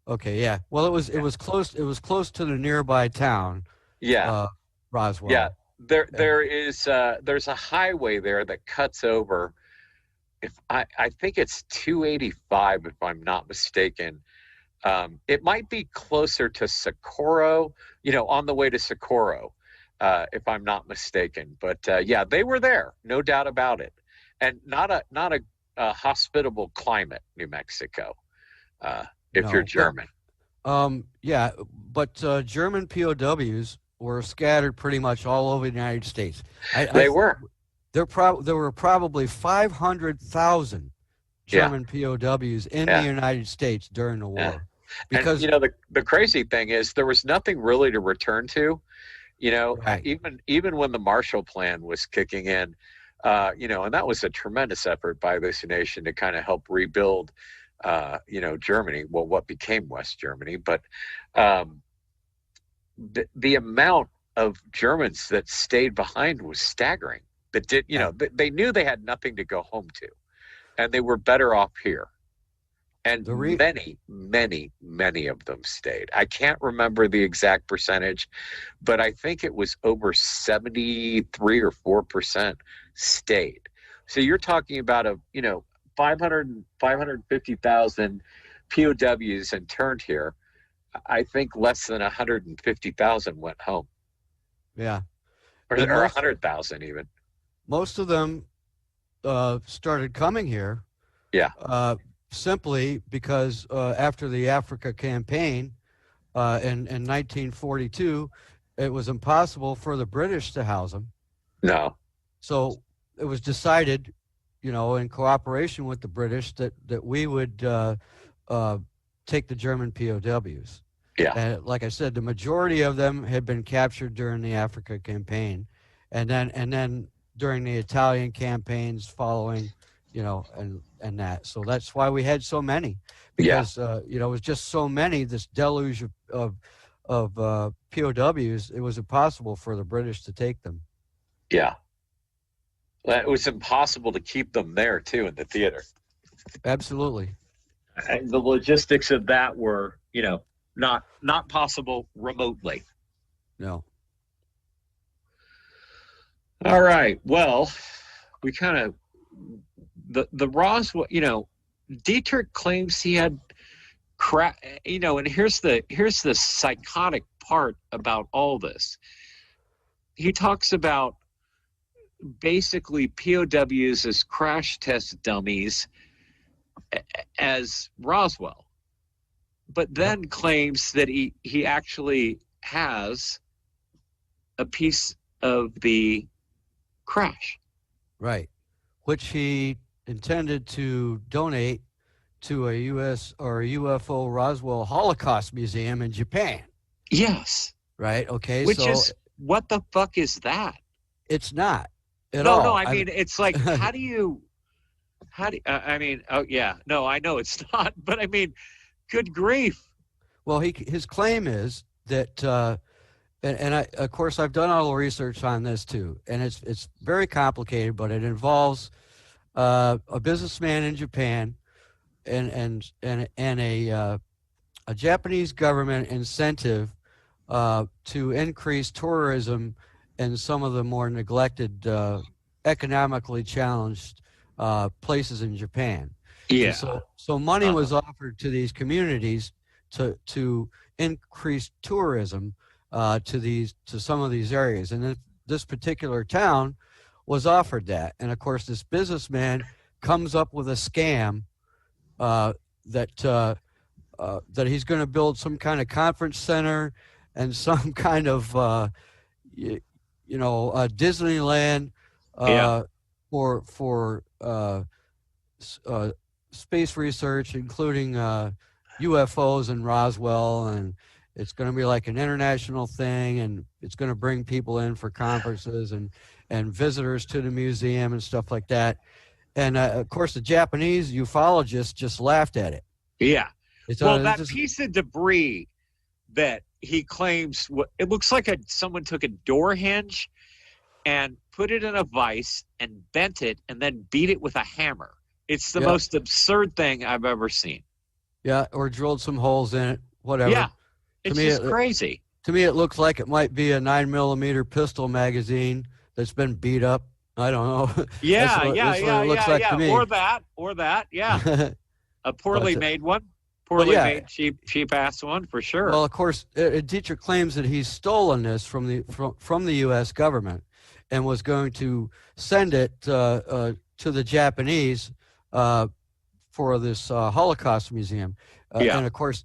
Okay, yeah. Well, it was close to the nearby town. Yeah. Roswell. Yeah. There's a highway there that cuts over. I think it's 285 if I'm not mistaken. It might be closer to Socorro, on the way to Socorro, if I'm not mistaken. But they were there, no doubt about it, and not a hospitable climate, New Mexico. if you're German. Yeah, but German POWs were scattered pretty much all over the United States. They were. There were probably 500,000 German POWs in the United States during the war. Because the crazy thing is there was nothing really to return to. Even when the Marshall Plan was kicking in, and that was a tremendous effort by this nation to kind of help rebuild, Germany, well, what became West Germany. But the amount of Germans that stayed behind was staggering. That did, they knew they had nothing to go home to, and they were better off here. And many, many, many of them stayed. I can't remember the exact percentage, but I think it was over 73 or 4% stayed. So you're talking about 550,000 POWs interned here. I think less than 150,000 went home. Yeah. Or 100,000 even. Most of them started coming here. Yeah. Simply because after the Africa campaign in 1942, it was impossible for the British to house them. No. So it was decided, in cooperation with the British, that we would take the German POWs. Yeah. And like I said, the majority of them had been captured during the Africa campaign, and then during the Italian campaigns following, and that. So that's why we had so many, because it was just so many. This deluge of POWs. It was impossible for the British to take them. Yeah, it was impossible to keep them there too in the theater. Absolutely. And the logistics of that were, not possible remotely. No. All right. Well, we kind of the Roswell. Dietrich claims he had and here's the psychotic part about all this. He talks about basically POWs as crash test dummies as Roswell, but then claims that he actually has a piece of the crash. Right. Which he intended to donate to a U.S. or a UFO Roswell Holocaust Museum in Japan. Yes. Right. Okay. Which is, what the fuck is that? It's not at all. No, I mean, it's like, I mean, oh yeah, no, I know it's not, but I mean, good grief. Well, his claim is that, and I, of course, I've done all the research on this too, and it's very complicated, but it involves a businessman in Japan and a Japanese government incentive to increase tourism in some of the more neglected, economically challenged places in Japan. Yeah. And so money was offered to these communities to increase tourism to some of these areas, and this particular town was offered that. And of course, this businessman comes up with a scam that he's going to build some kind of conference center and some kind of Disneyland for space research, including UFOs in Roswell, and it's going to be like an international thing, and it's going to bring people in for conferences and visitors to the museum and stuff like that. And of course, the Japanese ufologists just laughed at it. Yeah. That piece of debris that he claims, it looks like someone took a door hinge and put it in a vise and bent it and then beat it with a hammer. It's the most absurd thing I've ever seen. Yeah, or drilled some holes in it, whatever. Yeah, it's just crazy. To me, it looks like it might be a 9mm pistol magazine that's been beat up. I don't know. Yeah, it looks like to me. Or that, yeah. A poorly made one. Poorly made, cheap ass one for sure. Well, of course, Dietrich claims that he's stolen this from the U.S. government and was going to send it to the Japanese for this Holocaust museum. And of course,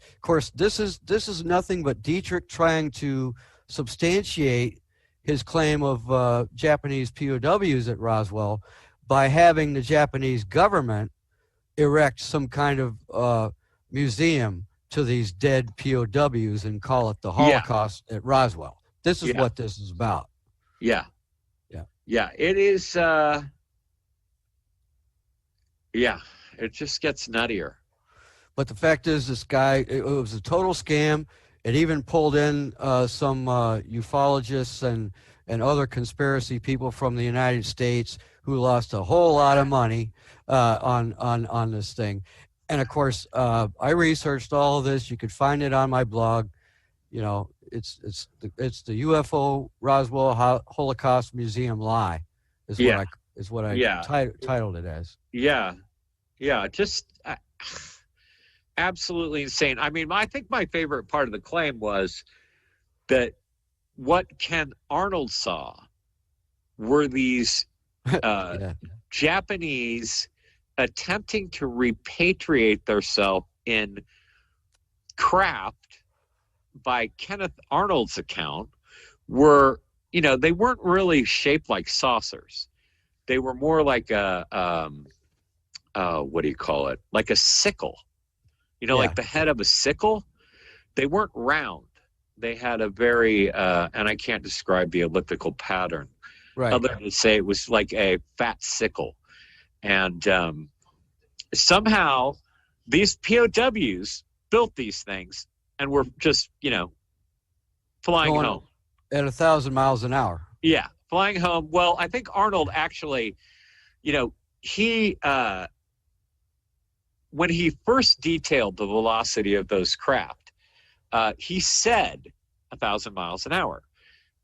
this is nothing but Dietrich trying to substantiate his claim of Japanese POWs at Roswell by having the Japanese government erect some kind of museum to these dead POWs and call it the Holocaust at Roswell. This is what this is about. Yeah. Yeah. Yeah. It is. It just gets nuttier. But the fact is, this guy, it was a total scam. It even pulled in some ufologists and other conspiracy people from the United States who lost a whole lot of money on this thing. And of course, I researched all of this. You could find it on my blog. You know, it's the UFO Roswell Holocaust Museum lie is what I titled it as. Yeah. Just absolutely insane. I mean, I think my favorite part of the claim was that what Ken Arnold saw were these Japanese attempting to repatriate themselves in craft by Kenneth Arnold's account were, they weren't really shaped like saucers. They were more like a, what do you call it? Like a sickle, like the head of a sickle. They weren't round. They had a very, and I can't describe the elliptical pattern, other than to say it was like a fat sickle. And somehow these POWs built these things and were just, flying home at 1,000 miles an hour. Yeah, flying home. Well, I think Arnold actually, he when he first detailed the velocity of those craft, he said 1,000 miles an hour.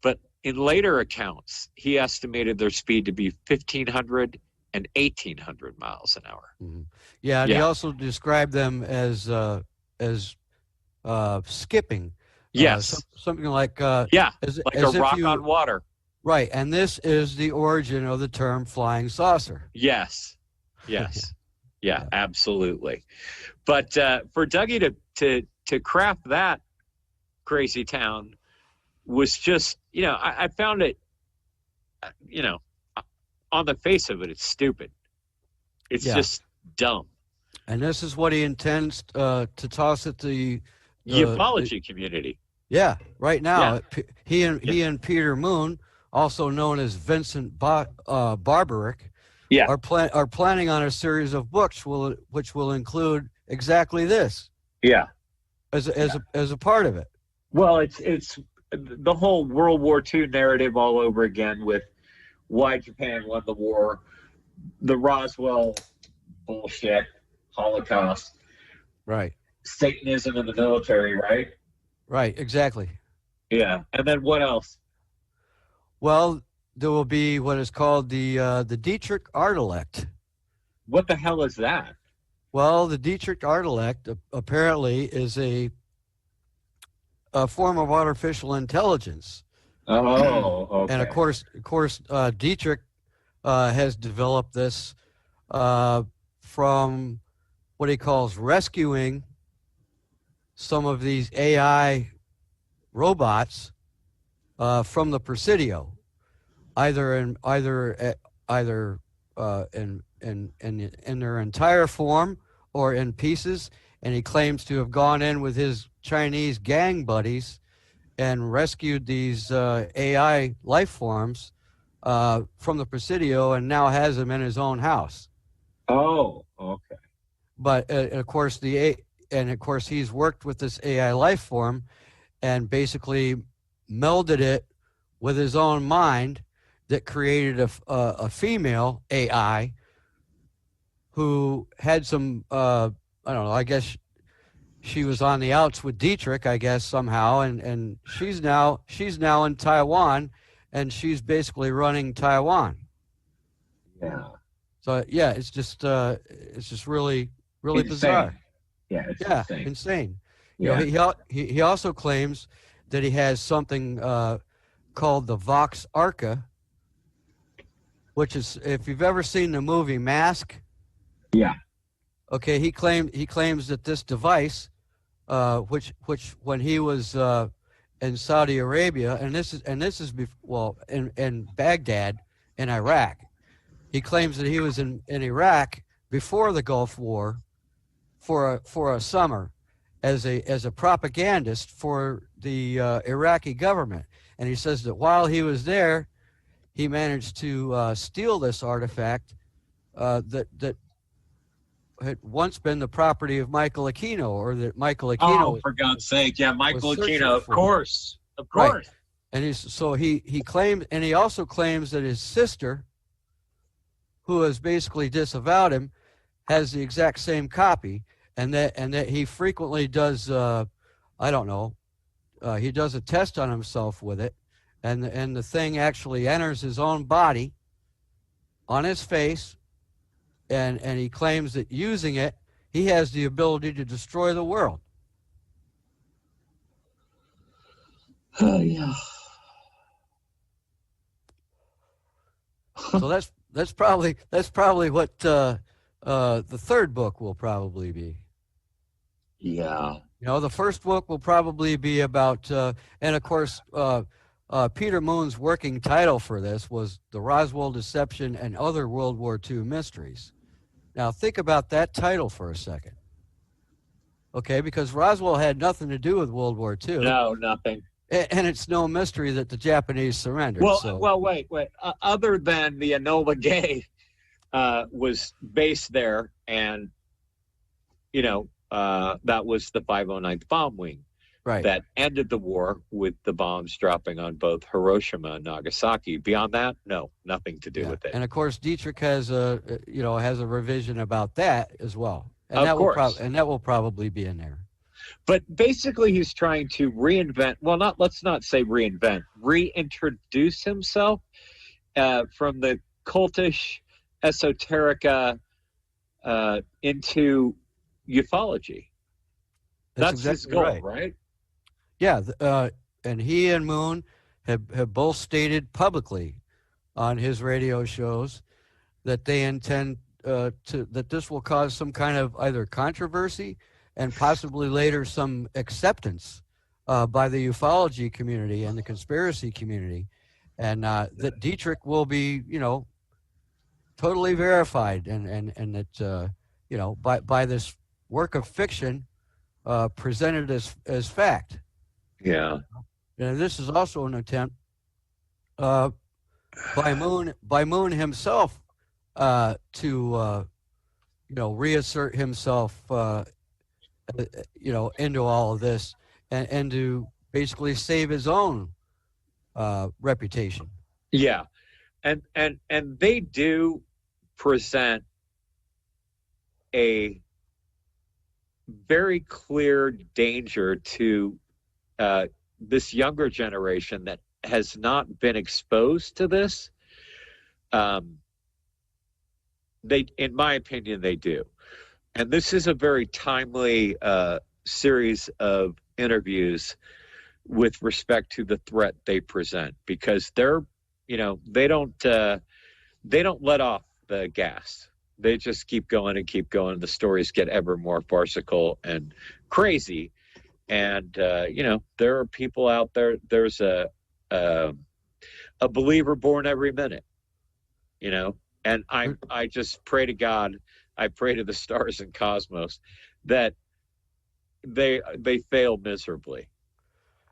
But in later accounts, he estimated their speed to be 1,500 and 1,800 miles an hour. Mm-hmm. Yeah, and he also described them as skipping. Yes. Something like like a rock on water. Right, and this is the origin of the term flying saucer. Yes. Yeah, absolutely. But for Dougie to craft that crazy town was just, I found it, on the face of it, it's stupid. It's just dumb. And this is what he intends to toss at the ufology community. Yeah, right now he and Peter Moon, also known as Vincent Barbaric, are planning on a series of books which will include exactly this. Yeah, as a part of it. Well, it's the whole World War II narrative all over again with why Japan won the war, the Roswell bullshit, Holocaust, right? Satanism in the military, right? Right, exactly. Yeah, and then what else? Well, there will be what is called the Dietrich Artilect. What the hell is that? Well, the Dietrich Artilect apparently is a form of artificial intelligence. Oh, okay. And of course, Dietrich has developed this from what he calls rescuing some of these AI robots from the Presidio, either in their entire form or in pieces. And he claims to have gone in with his Chinese gang buddies and rescued these AI life forms from the Presidio, and now has them in his own house. Oh, okay. But of course he's worked with this AI life form and basically melded it with his own mind that created a female AI who had some I don't know, I guess she was on the outs with Dietrich, I guess, somehow, and she's now in Taiwan, and she's basically running Taiwan. Yeah. So yeah, it's just really insane. Bizarre. Yeah, it's insane. Yeah. You know, he also claims that he has something called the Vox Arca, which is, if you've ever seen the movie Mask. Yeah. Okay, he claims that this device which when he was in Saudi Arabia, and this is in Baghdad in Iraq. He claims that he was in Iraq before the Gulf War for a summer as a propagandist for the Iraqi government, and he says that while he was there, he managed to steal this artifact that had once been the property of Michael Aquino, or that Michael Aquino. Oh, for God's sake! Yeah, Michael Aquino, of course. Right. And he claimed, and he also claims that his sister, who has basically disavowed him, has the exact same copy, and that he frequently does he does a test on himself with it, and the thing actually enters his own body on his face, and he claims that using it, he has the ability to destroy the world. Oh yeah. So that's probably what the third book will probably be. Yeah. The first book will probably be about, and of course, Peter Moon's working title for this was The Roswell Deception and Other World War II Mysteries. Now think about that title for a second. Okay, because Roswell had nothing to do with World War II. No, nothing. And it's no mystery that the Japanese surrendered. Well, wait. Other than the Enola Gay was based there, and that was the 509th Bomb Wing, right, that ended the war with the bombs dropping on both Hiroshima and Nagasaki. Beyond that, no, nothing to do with it. And of course, Dietrich has a revision about that as well, and of that course. That will probably be in there. But basically, he's trying to reinvent. Well, let's not say reinvent. Reintroduce himself from the cultish esoterica into ufology. That's exactly his goal, right? Yeah, and he and Moon have both stated publicly on his radio shows that they intend that this will cause some kind of either controversy and possibly later some acceptance by the ufology community and the conspiracy community, and that Dietrich will be, totally verified, and that by this work of fiction presented as fact. Yeah. And this is also an attempt by Moon himself to reassert himself into all of this, and to basically save his own reputation. Yeah, and they do present a very clear danger to this younger generation that has not been exposed to this. They, in my opinion, they do. And this is a very timely series of interviews with respect to the threat they present, because they're, they don't let off the gas. They just keep going and keep going. The stories get ever more farcical and crazy. And there are people out there. There's a believer born every minute. And I just pray to God. I pray to the stars and cosmos that they fail miserably.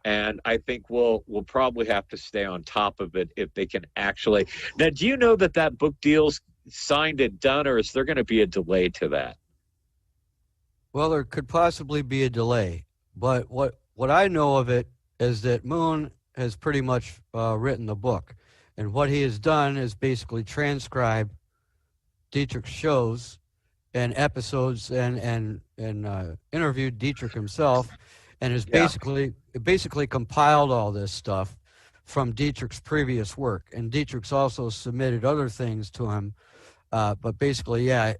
And I think we'll probably have to stay on top of it if they can actually. Now, do you know that book deal's signed and done, or is there going to be a delay to that? Well, there could possibly be a delay, but what I know of it is that Moon has pretty much written the book, and what he has done is basically transcribe Dietrich's shows and episodes, and interviewed Dietrich himself, and has basically compiled all this stuff from Dietrich's previous work. And Dietrich's also submitted other things to him, but basically, and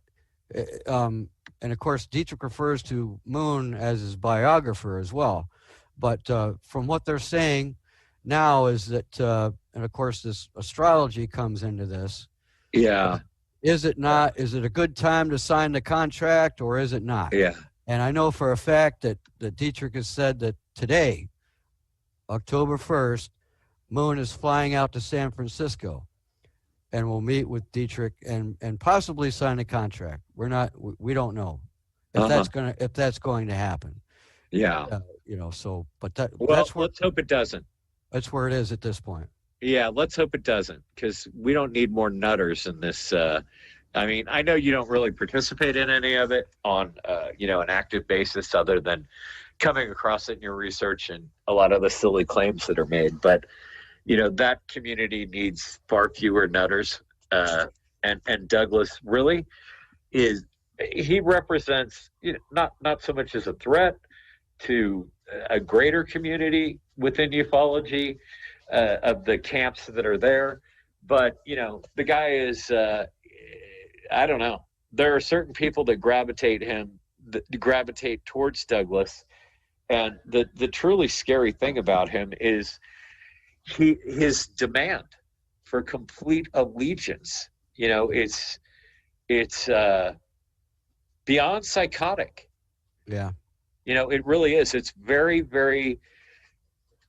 of course Dietrich refers to Moon as his biographer as well. But from what they're saying now is that, and of course this astrology comes into this. Yeah. Is it not? Is it a good time to sign the contract, or is it not? Yeah. And I know for a fact that Dietrich has said that today, October 1st, Moon is flying out to San Francisco and will meet with Dietrich and possibly sign a contract. We don't know if that's going to happen. Yeah. But well, that's where, let's hope it doesn't. That's where it is at this point. Yeah, let's hope it doesn't, because we don't need more nutters in this. I mean, I know you don't really participate in any of it on, an active basis, other than coming across it in your research and a lot of the silly claims that are made. But, that community needs far fewer nutters. And Douglas really he represents, not so much as a threat to a greater community within ufology, of the camps that are there. But, the guy is, I don't know. There are certain people that gravitate towards Douglas. And the truly scary thing about him is his demand for complete allegiance. It's beyond psychotic. Yeah. It really is. It's very, very,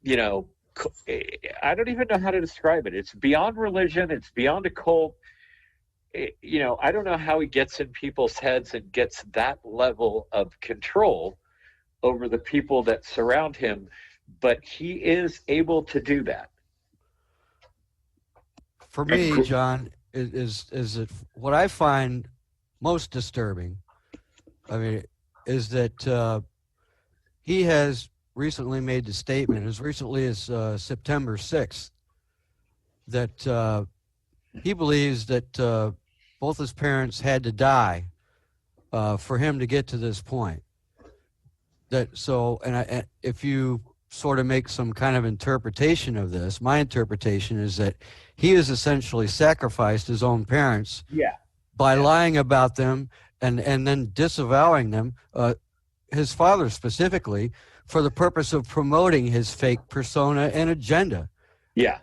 I don't even know how to describe it. It's beyond religion. It's beyond a cult. I don't know how he gets in people's heads and gets that level of control over the people that surround him, but he is able to do that. For me, John, is it what I find most disturbing, is that he has recently made the statement, as recently as September 6th, that he believes that both his parents had to die for him to get to this point. If you sort of make some kind of interpretation of this, my interpretation is that he has essentially sacrificed his own parents by lying about them and then disavowing them, his father specifically, for the purpose of promoting his fake persona and agenda. Yeah.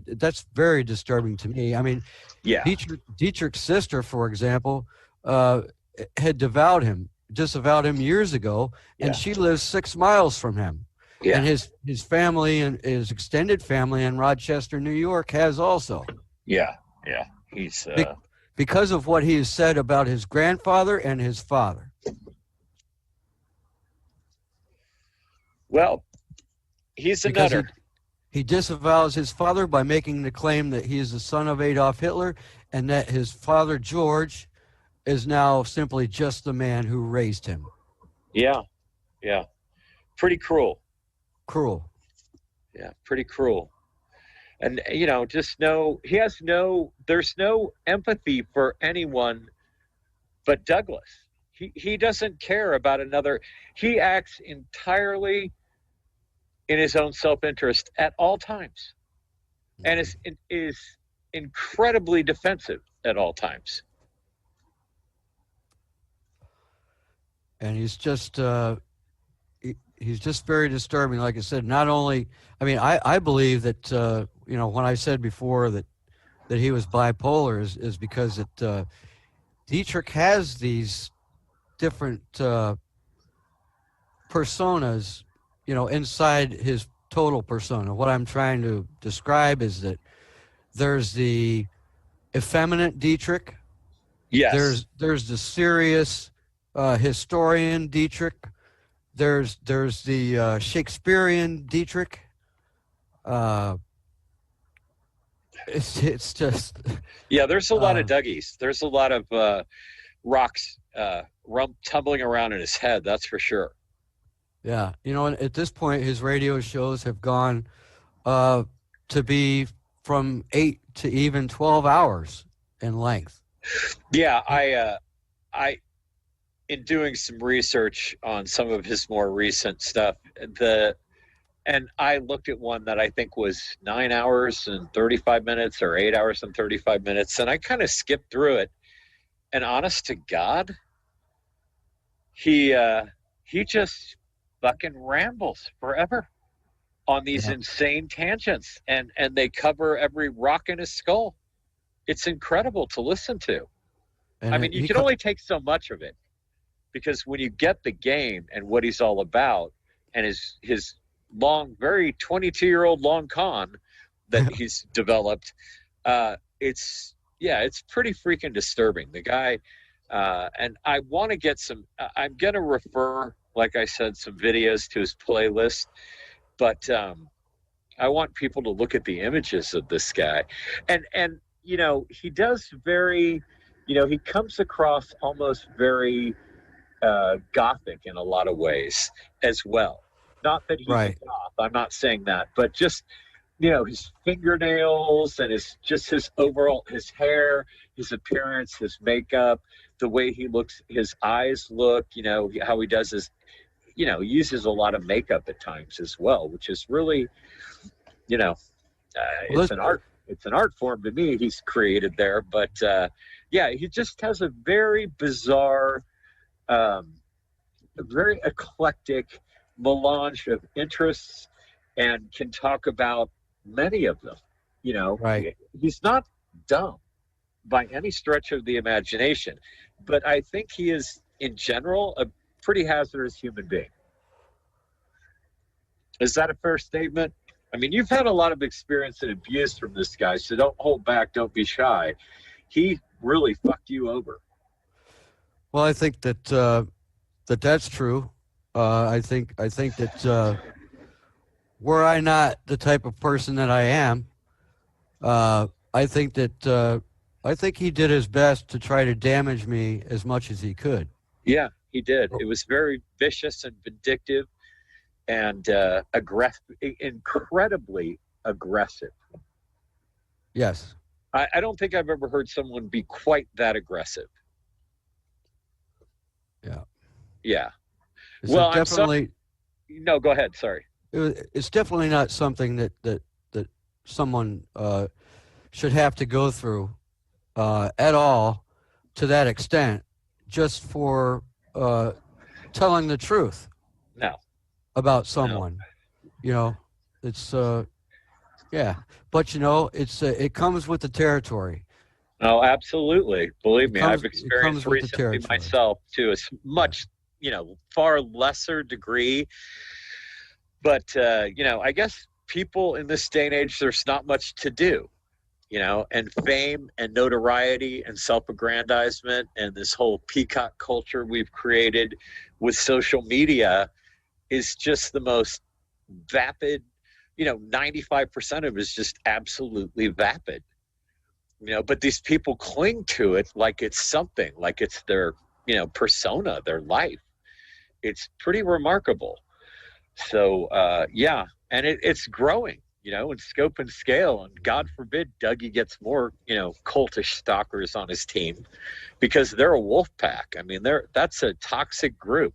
That's very disturbing to me. I mean, Dietrich's sister, for example, had disavowed him years ago, and she lives 6 miles from him. Yeah. And his family and his extended family in Rochester, New York, has also. Yeah. He's because of what he has said about his grandfather and his father. Well, he's a nutter. He disavows his father by making the claim that he is the son of Adolf Hitler, and that his father, George, is now simply just the man who raised him. Yeah. Pretty cruel. Yeah, pretty cruel. And, just there's no empathy for anyone but Douglas. He doesn't care about another. He acts entirely in his own self-interest at all times, and is incredibly defensive at all times. And he's just very disturbing. Like I said, not only, I believe that, when I said before that he was bipolar is because Dietrich has these different personas, inside his total persona. What I'm trying to describe is that there's the effeminate Dietrich. Yes. There's the serious historian Dietrich. There's the Shakespearean Dietrich. It's just. Yeah, there's a lot of Dougies. There's a lot of rocks tumbling around in his head. That's for sure. Yeah, at this point, his radio shows have gone to be from 8 to even 12 hours in length. Yeah, I in doing some research on some of his more recent stuff, and I looked at one that I think was 9 hours and 35 minutes or 8 hours and 35 minutes, and I kind of skipped through it. And honest to God, he just fucking rambles forever on these insane tangents, and they cover every rock in his skull. It's incredible to listen to. And you can only take so much of it, because when you get the game and what he's all about, and his long, very 22-year-old long con that he's developed, it's pretty freaking disturbing. The guy, and I want to get some. I'm gonna refer, like I said, some videos to his playlist, but I want people to look at the images of this guy, and he does very, he comes across almost very gothic in a lot of ways as well. Not that he's a goth, I'm not saying that, but just his fingernails and his overall, his hair, his appearance, his makeup, the way he looks, his eyes look, how he does his, he uses a lot of makeup at times as well, which is really, it's an art form to me he's created there. But he just has a very bizarre, very eclectic melange of interests, and can talk about many of them. He's not dumb by any stretch of the imagination, but I think he is, in general, a pretty hazardous human being. Is that a fair statement? I mean, you've had a lot of experience and abuse from this guy, so don't hold back, don't be shy. He really fucked you over. Well, I think that that's true. I think that were I not the type of person that I am, I think he did his best to try to damage me as much as he could. Yeah, he did. It was very vicious and vindictive, and incredibly aggressive. Yes. I don't think I've ever heard someone be quite that aggressive. Yeah. Yeah. Well, definitely. No, go ahead. Sorry. It's definitely not something that someone should have to go through at all, to that extent, just for telling the truth. No. About someone. No. It's but it comes with the territory. Oh, absolutely. Believe me, I've experienced recently myself to a much, far lesser degree. But, I guess people in this day and age, there's not much to do, and fame and notoriety and self-aggrandizement and this whole peacock culture we've created with social media is just the most vapid, 95% of it is just absolutely vapid. But these people cling to it like it's something, like it's their, persona, their life. It's pretty remarkable. So, and it's growing, in scope and scale. And God forbid Dougie gets more, cultish stalkers on his team, because they're a wolf pack. I mean, that's a toxic group.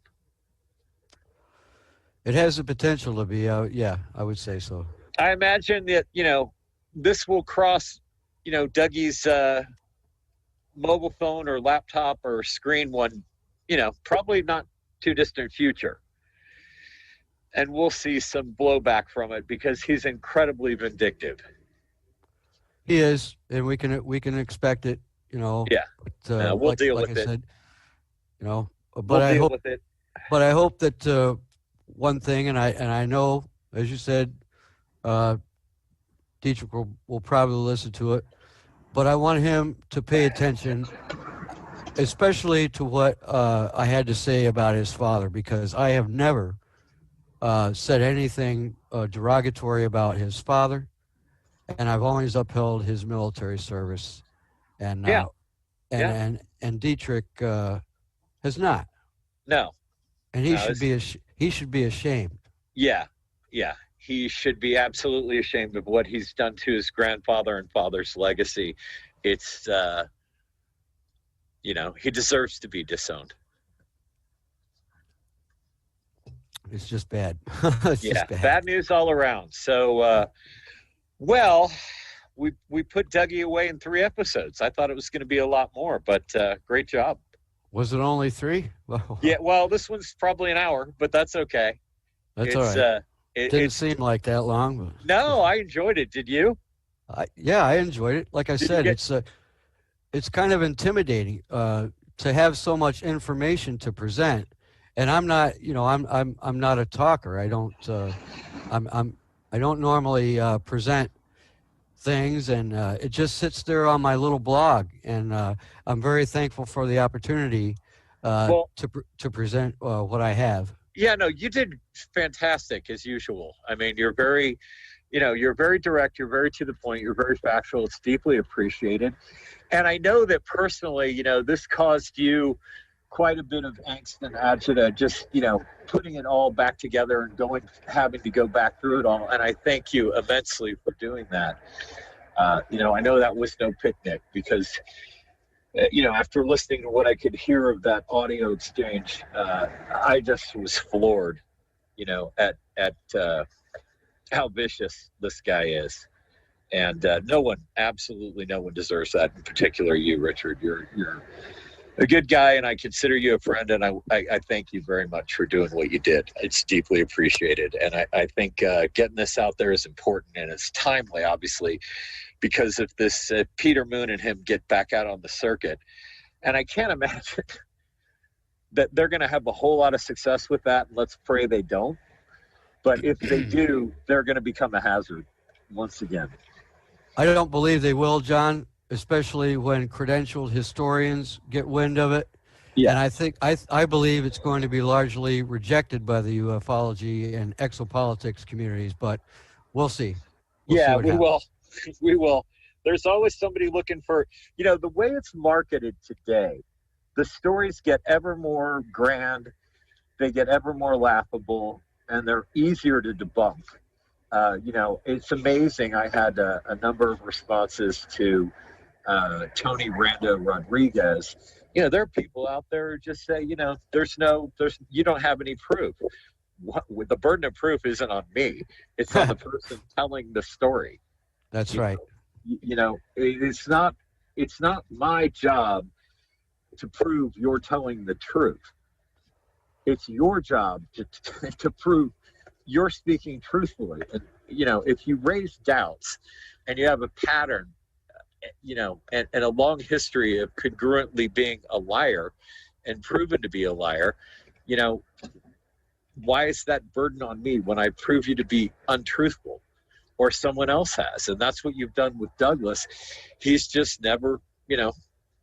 It has the potential to be, I would say so. I imagine that, this will cross, Dougie's mobile phone or laptop or screen one, probably not too distant future. And we'll see some blowback from it, because he's incredibly vindictive. He is, and we can expect it, Yeah. But, we'll deal with it. Said, but we'll deal with it. But I hope that one thing, and I know, as you said, Dietrich will probably listen to it, but I want him to pay attention, especially to what I had to say about his father, because I have never said anything derogatory about his father, and I've always upheld his military service, and and Dietrich has not. No. And he should be ashamed. Yeah. He should be absolutely ashamed of what he's done to his grandfather and father's legacy. It's, he deserves to be disowned. It's just bad. Just bad news all around. So, we put Dougie away in 3 episodes. I thought it was going to be a lot more, but great job. Was it only 3? Well, yeah, well, this one's probably an hour, but that's okay. That's all right. It didn't seem like that long. But... No, I enjoyed it. Did you? I enjoyed it. Like I said, it's kind of intimidating to have so much information to present. And I'm not, I'm not a talker. I don't, I don't normally present things, and it just sits there on my little blog. And I'm very thankful for the opportunity to present what I have. Yeah, no, you did fantastic as usual. I mean, you're very, you're very direct. You're very to the point. You're very factual. It's deeply appreciated. And I know that personally, this caused you quite a bit of angst and agita, just, putting it all back together and having to go back through it all. And I thank you immensely for doing that. I know that was no picnic because, after listening to what I could hear of that audio exchange, I just was floored, at how vicious this guy is. And absolutely no one deserves that. In particular, you, Richard. You're a good guy, and I consider you a friend, and I thank you very much for doing what you did. It's deeply appreciated, and I think getting this out there is important, and it's timely, obviously, because if this Peter Moon and him get back out on the circuit, and I can't imagine that they're going to have a whole lot of success with that, and let's pray they don't. But if they do, they're going to become a hazard once again. I don't believe they will, John, especially when credentialed historians get wind of it. Yeah. And I believe it's going to be largely rejected by the ufology and exopolitics communities, but we'll see. We will. There's always somebody looking for, the way it's marketed today, the stories get ever more grand, they get ever more laughable, and they're easier to debunk. It's amazing. I had a number of responses to Tony Rando Rodriguez. There are people out there who just say, you don't have any proof. The burden of proof isn't on me. It's on the person telling the story. That's right. It's not my job to prove you're telling the truth. It's your job to prove you're speaking truthfully. And, if you raise doubts and you have a pattern, and a long history of congruently being a liar and proven to be a liar, why is that burden on me when I prove you to be untruthful or someone else has? And that's what you've done with Douglas. He's just never,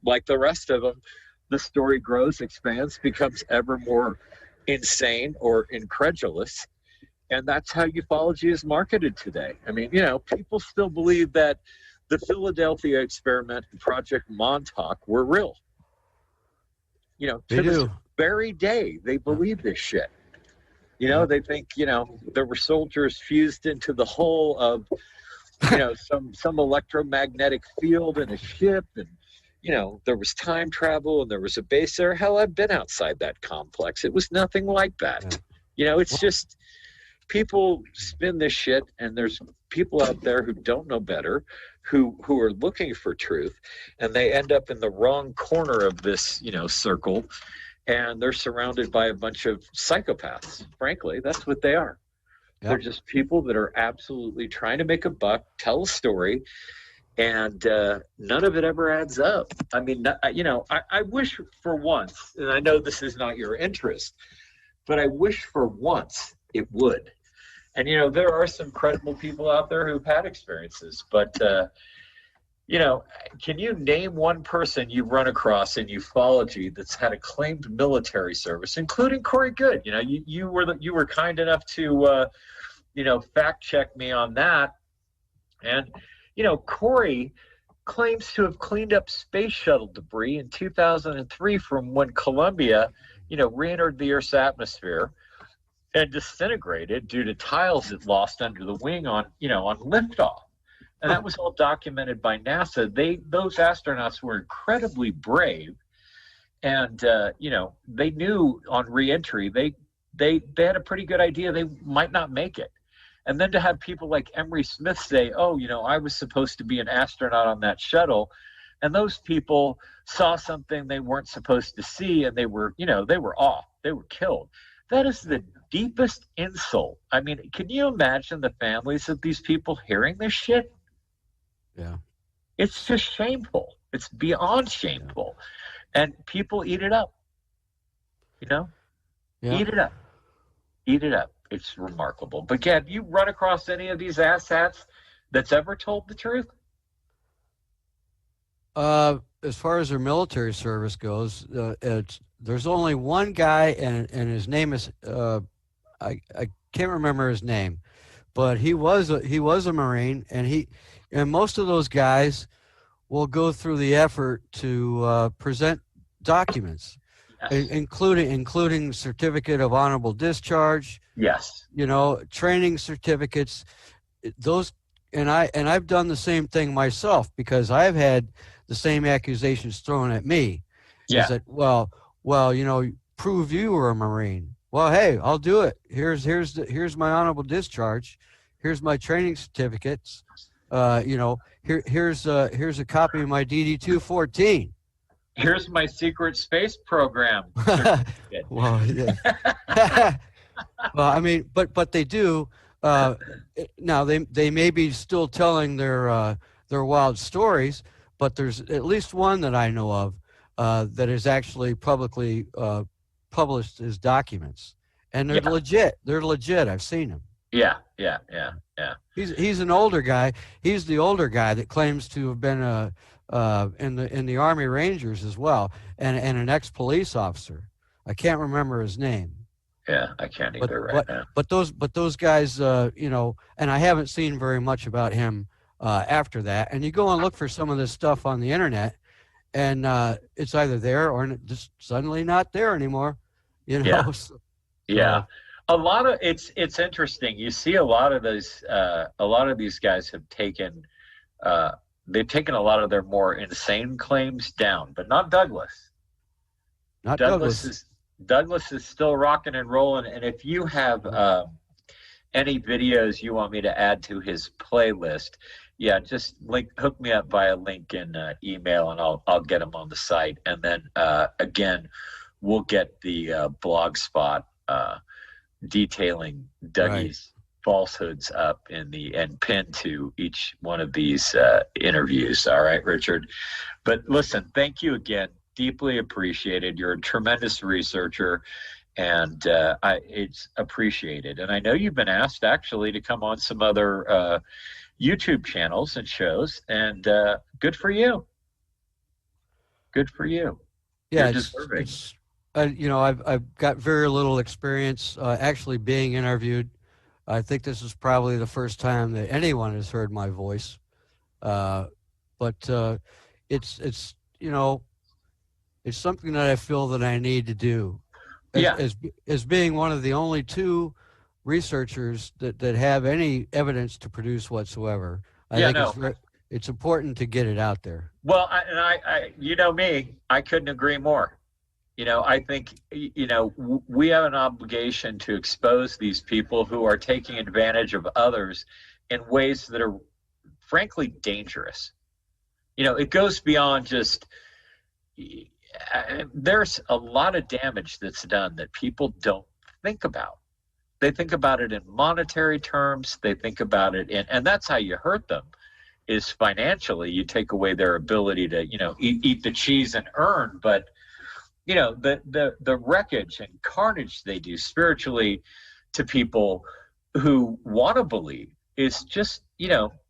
like the rest of them, the story grows, expands, becomes ever more insane or incredulous. And that's how ufology is marketed today. I mean, people still believe that the Philadelphia experiment and Project Montauk were real. To this very day, they believe this shit. They think, there were soldiers fused into the hull of, some electromagnetic field in a ship, and, there was time travel and there was a base there. Hell, I've been outside that complex. It was nothing like that. It's just people spin this shit, and there's people out there who don't know better, who are looking for truth, and they end up in the wrong corner of this, circle, and they're surrounded by a bunch of psychopaths. Frankly, that's what they are. Yep. They're just people that are absolutely trying to make a buck, tell a story, and none of it ever adds up. I mean, I wish for once, and I know this is not your interest, but I wish for once it would. And, there are some credible people out there who've had experiences, but, can you name one person you've run across in ufology that's had a claimed military service, including Corey Good? You were kind enough to, fact check me on that. And, Corey claims to have cleaned up space shuttle debris in 2003 from when Columbia, re-entered the Earth's atmosphere and disintegrated due to tiles it lost under the wing on liftoff. And that was all documented by NASA. Those astronauts were incredibly brave, and they knew on re-entry they had a pretty good idea they might not make it. And then to have people like Emery Smith say, "Oh, I was supposed to be an astronaut on that shuttle," and those people saw something they weren't supposed to see, and they were off. They were killed. That is the deepest insult. I mean, can you imagine the families of these people hearing this shit? Yeah. It's just shameful. It's beyond shameful. And people eat it up, Yeah. eat it up, eat it up. It's remarkable. But have you run across any of these asshats that's ever told the truth? As far as their military service goes, there's only one guy, and his name is I can't remember his name, but he was a Marine, and most of those guys will go through the effort to present documents, Yes. including certificate of honorable discharge. Yes. Training certificates. Those, and I've done the same thing myself, because I've had the same accusations thrown at me. Yeah. Is that well, prove you were a Marine. Well, hey, I'll do it. Here's my honorable discharge. Here's my training certificates. Here's a copy of my DD-214. Here's my secret space program certificate. Well, yeah. Well, I mean, but they do. Now they may be still telling their wild stories, but there's at least one that I know of that is actually publicly published as documents, and they're legit. They're legit. I've seen them. Yeah. He's an older guy. He's the older guy that claims to have been in the Army Rangers as well, and an ex-police officer. I can't remember his name. Yeah, I can't either now. But those guys, and I haven't seen very much about him after that. And you go and look for some of this stuff on the internet, and it's either there or just suddenly not there anymore. Yeah. Yeah. A lot of it's interesting. You see a lot of these guys have taken they've taken a lot of their more insane claims down, but not Douglas. Douglas is still rocking and rolling. And if you have any videos you want me to add to his playlist, yeah, just hook me up via link in email, and I'll get them on the site. And then again, we'll get the blog spot detailing Dougie's falsehoods up and pinned to each one of these interviews. All right, Richard. But listen, thank you again. Deeply appreciated. You're a tremendous researcher, and it's appreciated. And I know you've been asked actually to come on some other YouTube channels and shows, and good for you. Good for you. Yeah, I've got very little experience actually being interviewed. I think this is probably the first time that anyone has heard my voice, but it's something that I feel that I need to do. As being one of the only two researchers that have any evidence to produce whatsoever, I think it's important to get it out there. Well, I you know me, I couldn't agree more. I think, we have an obligation to expose these people who are taking advantage of others in ways that are frankly dangerous. It goes beyond just, there's a lot of damage that's done that people don't think about. They think about it in monetary terms. They think about it and that's how you hurt them, is financially. You take away their ability to, eat the cheese and earn, but the wreckage and carnage they do spiritually to people who want to believe is just,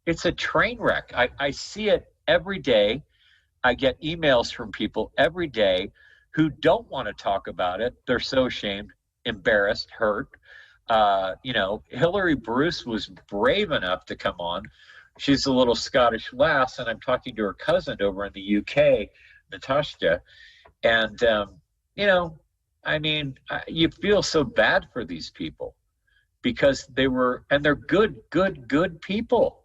it's a train wreck. I see it every day. I get emails from people every day who don't want to talk about it. They're so ashamed, embarrassed, hurt. Hillary Bruce was brave enough to come on. She's a little Scottish lass, and I'm talking to her cousin over in the UK, Natasha. And, you feel so bad for these people because they're good people,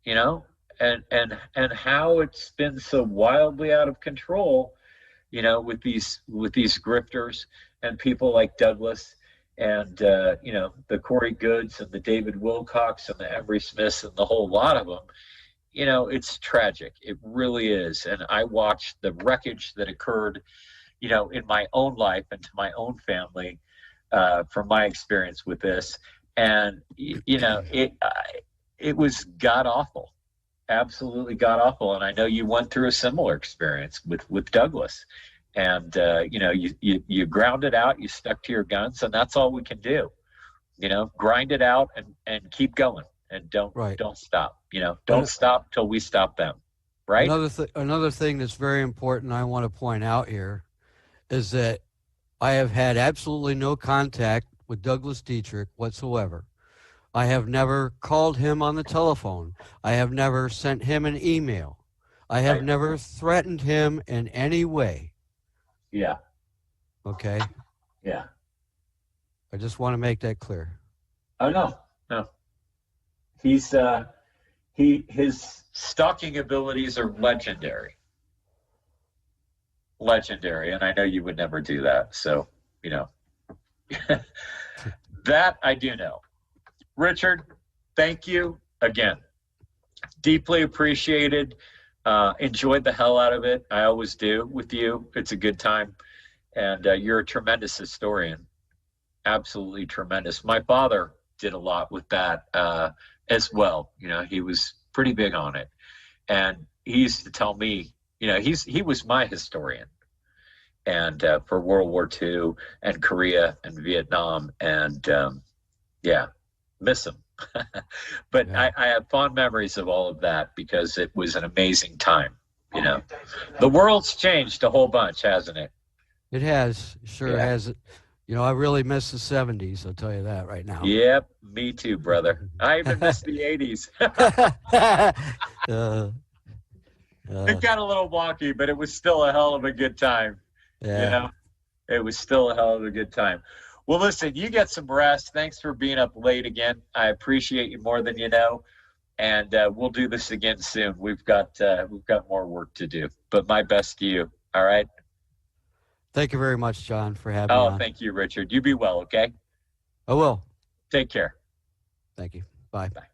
and how it's been so wildly out of control, with these grifters and people like Douglas and, the Corey Goods and the David Wilcox and the Emery Smiths and the whole lot of them. It's tragic. It really is. And I watched the wreckage that occurred, in my own life and to my own family, from my experience with this. And, it was god awful, absolutely god awful. And I know you went through a similar experience with Douglas. And you ground it out, you stuck to your guns, and that's all we can do. Grind it out and keep going, and don't stop. Don't stop till we stop them. Right. Another thing that's very important I want to point out here is that I have had absolutely no contact with Douglas Dietrich whatsoever. I have never called him on the telephone. I have never sent him an email. I have never threatened him in any way. Yeah. Okay. Yeah. I just want to make that clear. Oh no. His stalking abilities are legendary. And I know you would never do that. So, that I do know. Richard, thank you again. Deeply appreciated. Enjoyed the hell out of it. I always do with you. It's a good time. And you're a tremendous historian. Absolutely tremendous. My father did a lot with that as well. He was pretty big on it. And he used to tell me, he was my historian. And for World War II and Korea and Vietnam. And miss him. But yeah. I have fond memories of all of that because it was an amazing time. The world's changed a whole bunch, hasn't it? It has. Sure has. I really miss the 70s. I'll tell you that right now. Yep. Me too, brother. I even miss the 80s. It got a little wonky, but it was still a hell of a good time. Yeah. It was still a hell of a good time. Well, listen, you get some rest. Thanks for being up late again. I appreciate you more than you know. And we'll do this again soon. We've got more work to do. But my best to you. All right? Thank you very much, John, for having me on. Thank you, Richard. You be well, okay? I will. Take care. Thank you. Bye. Bye.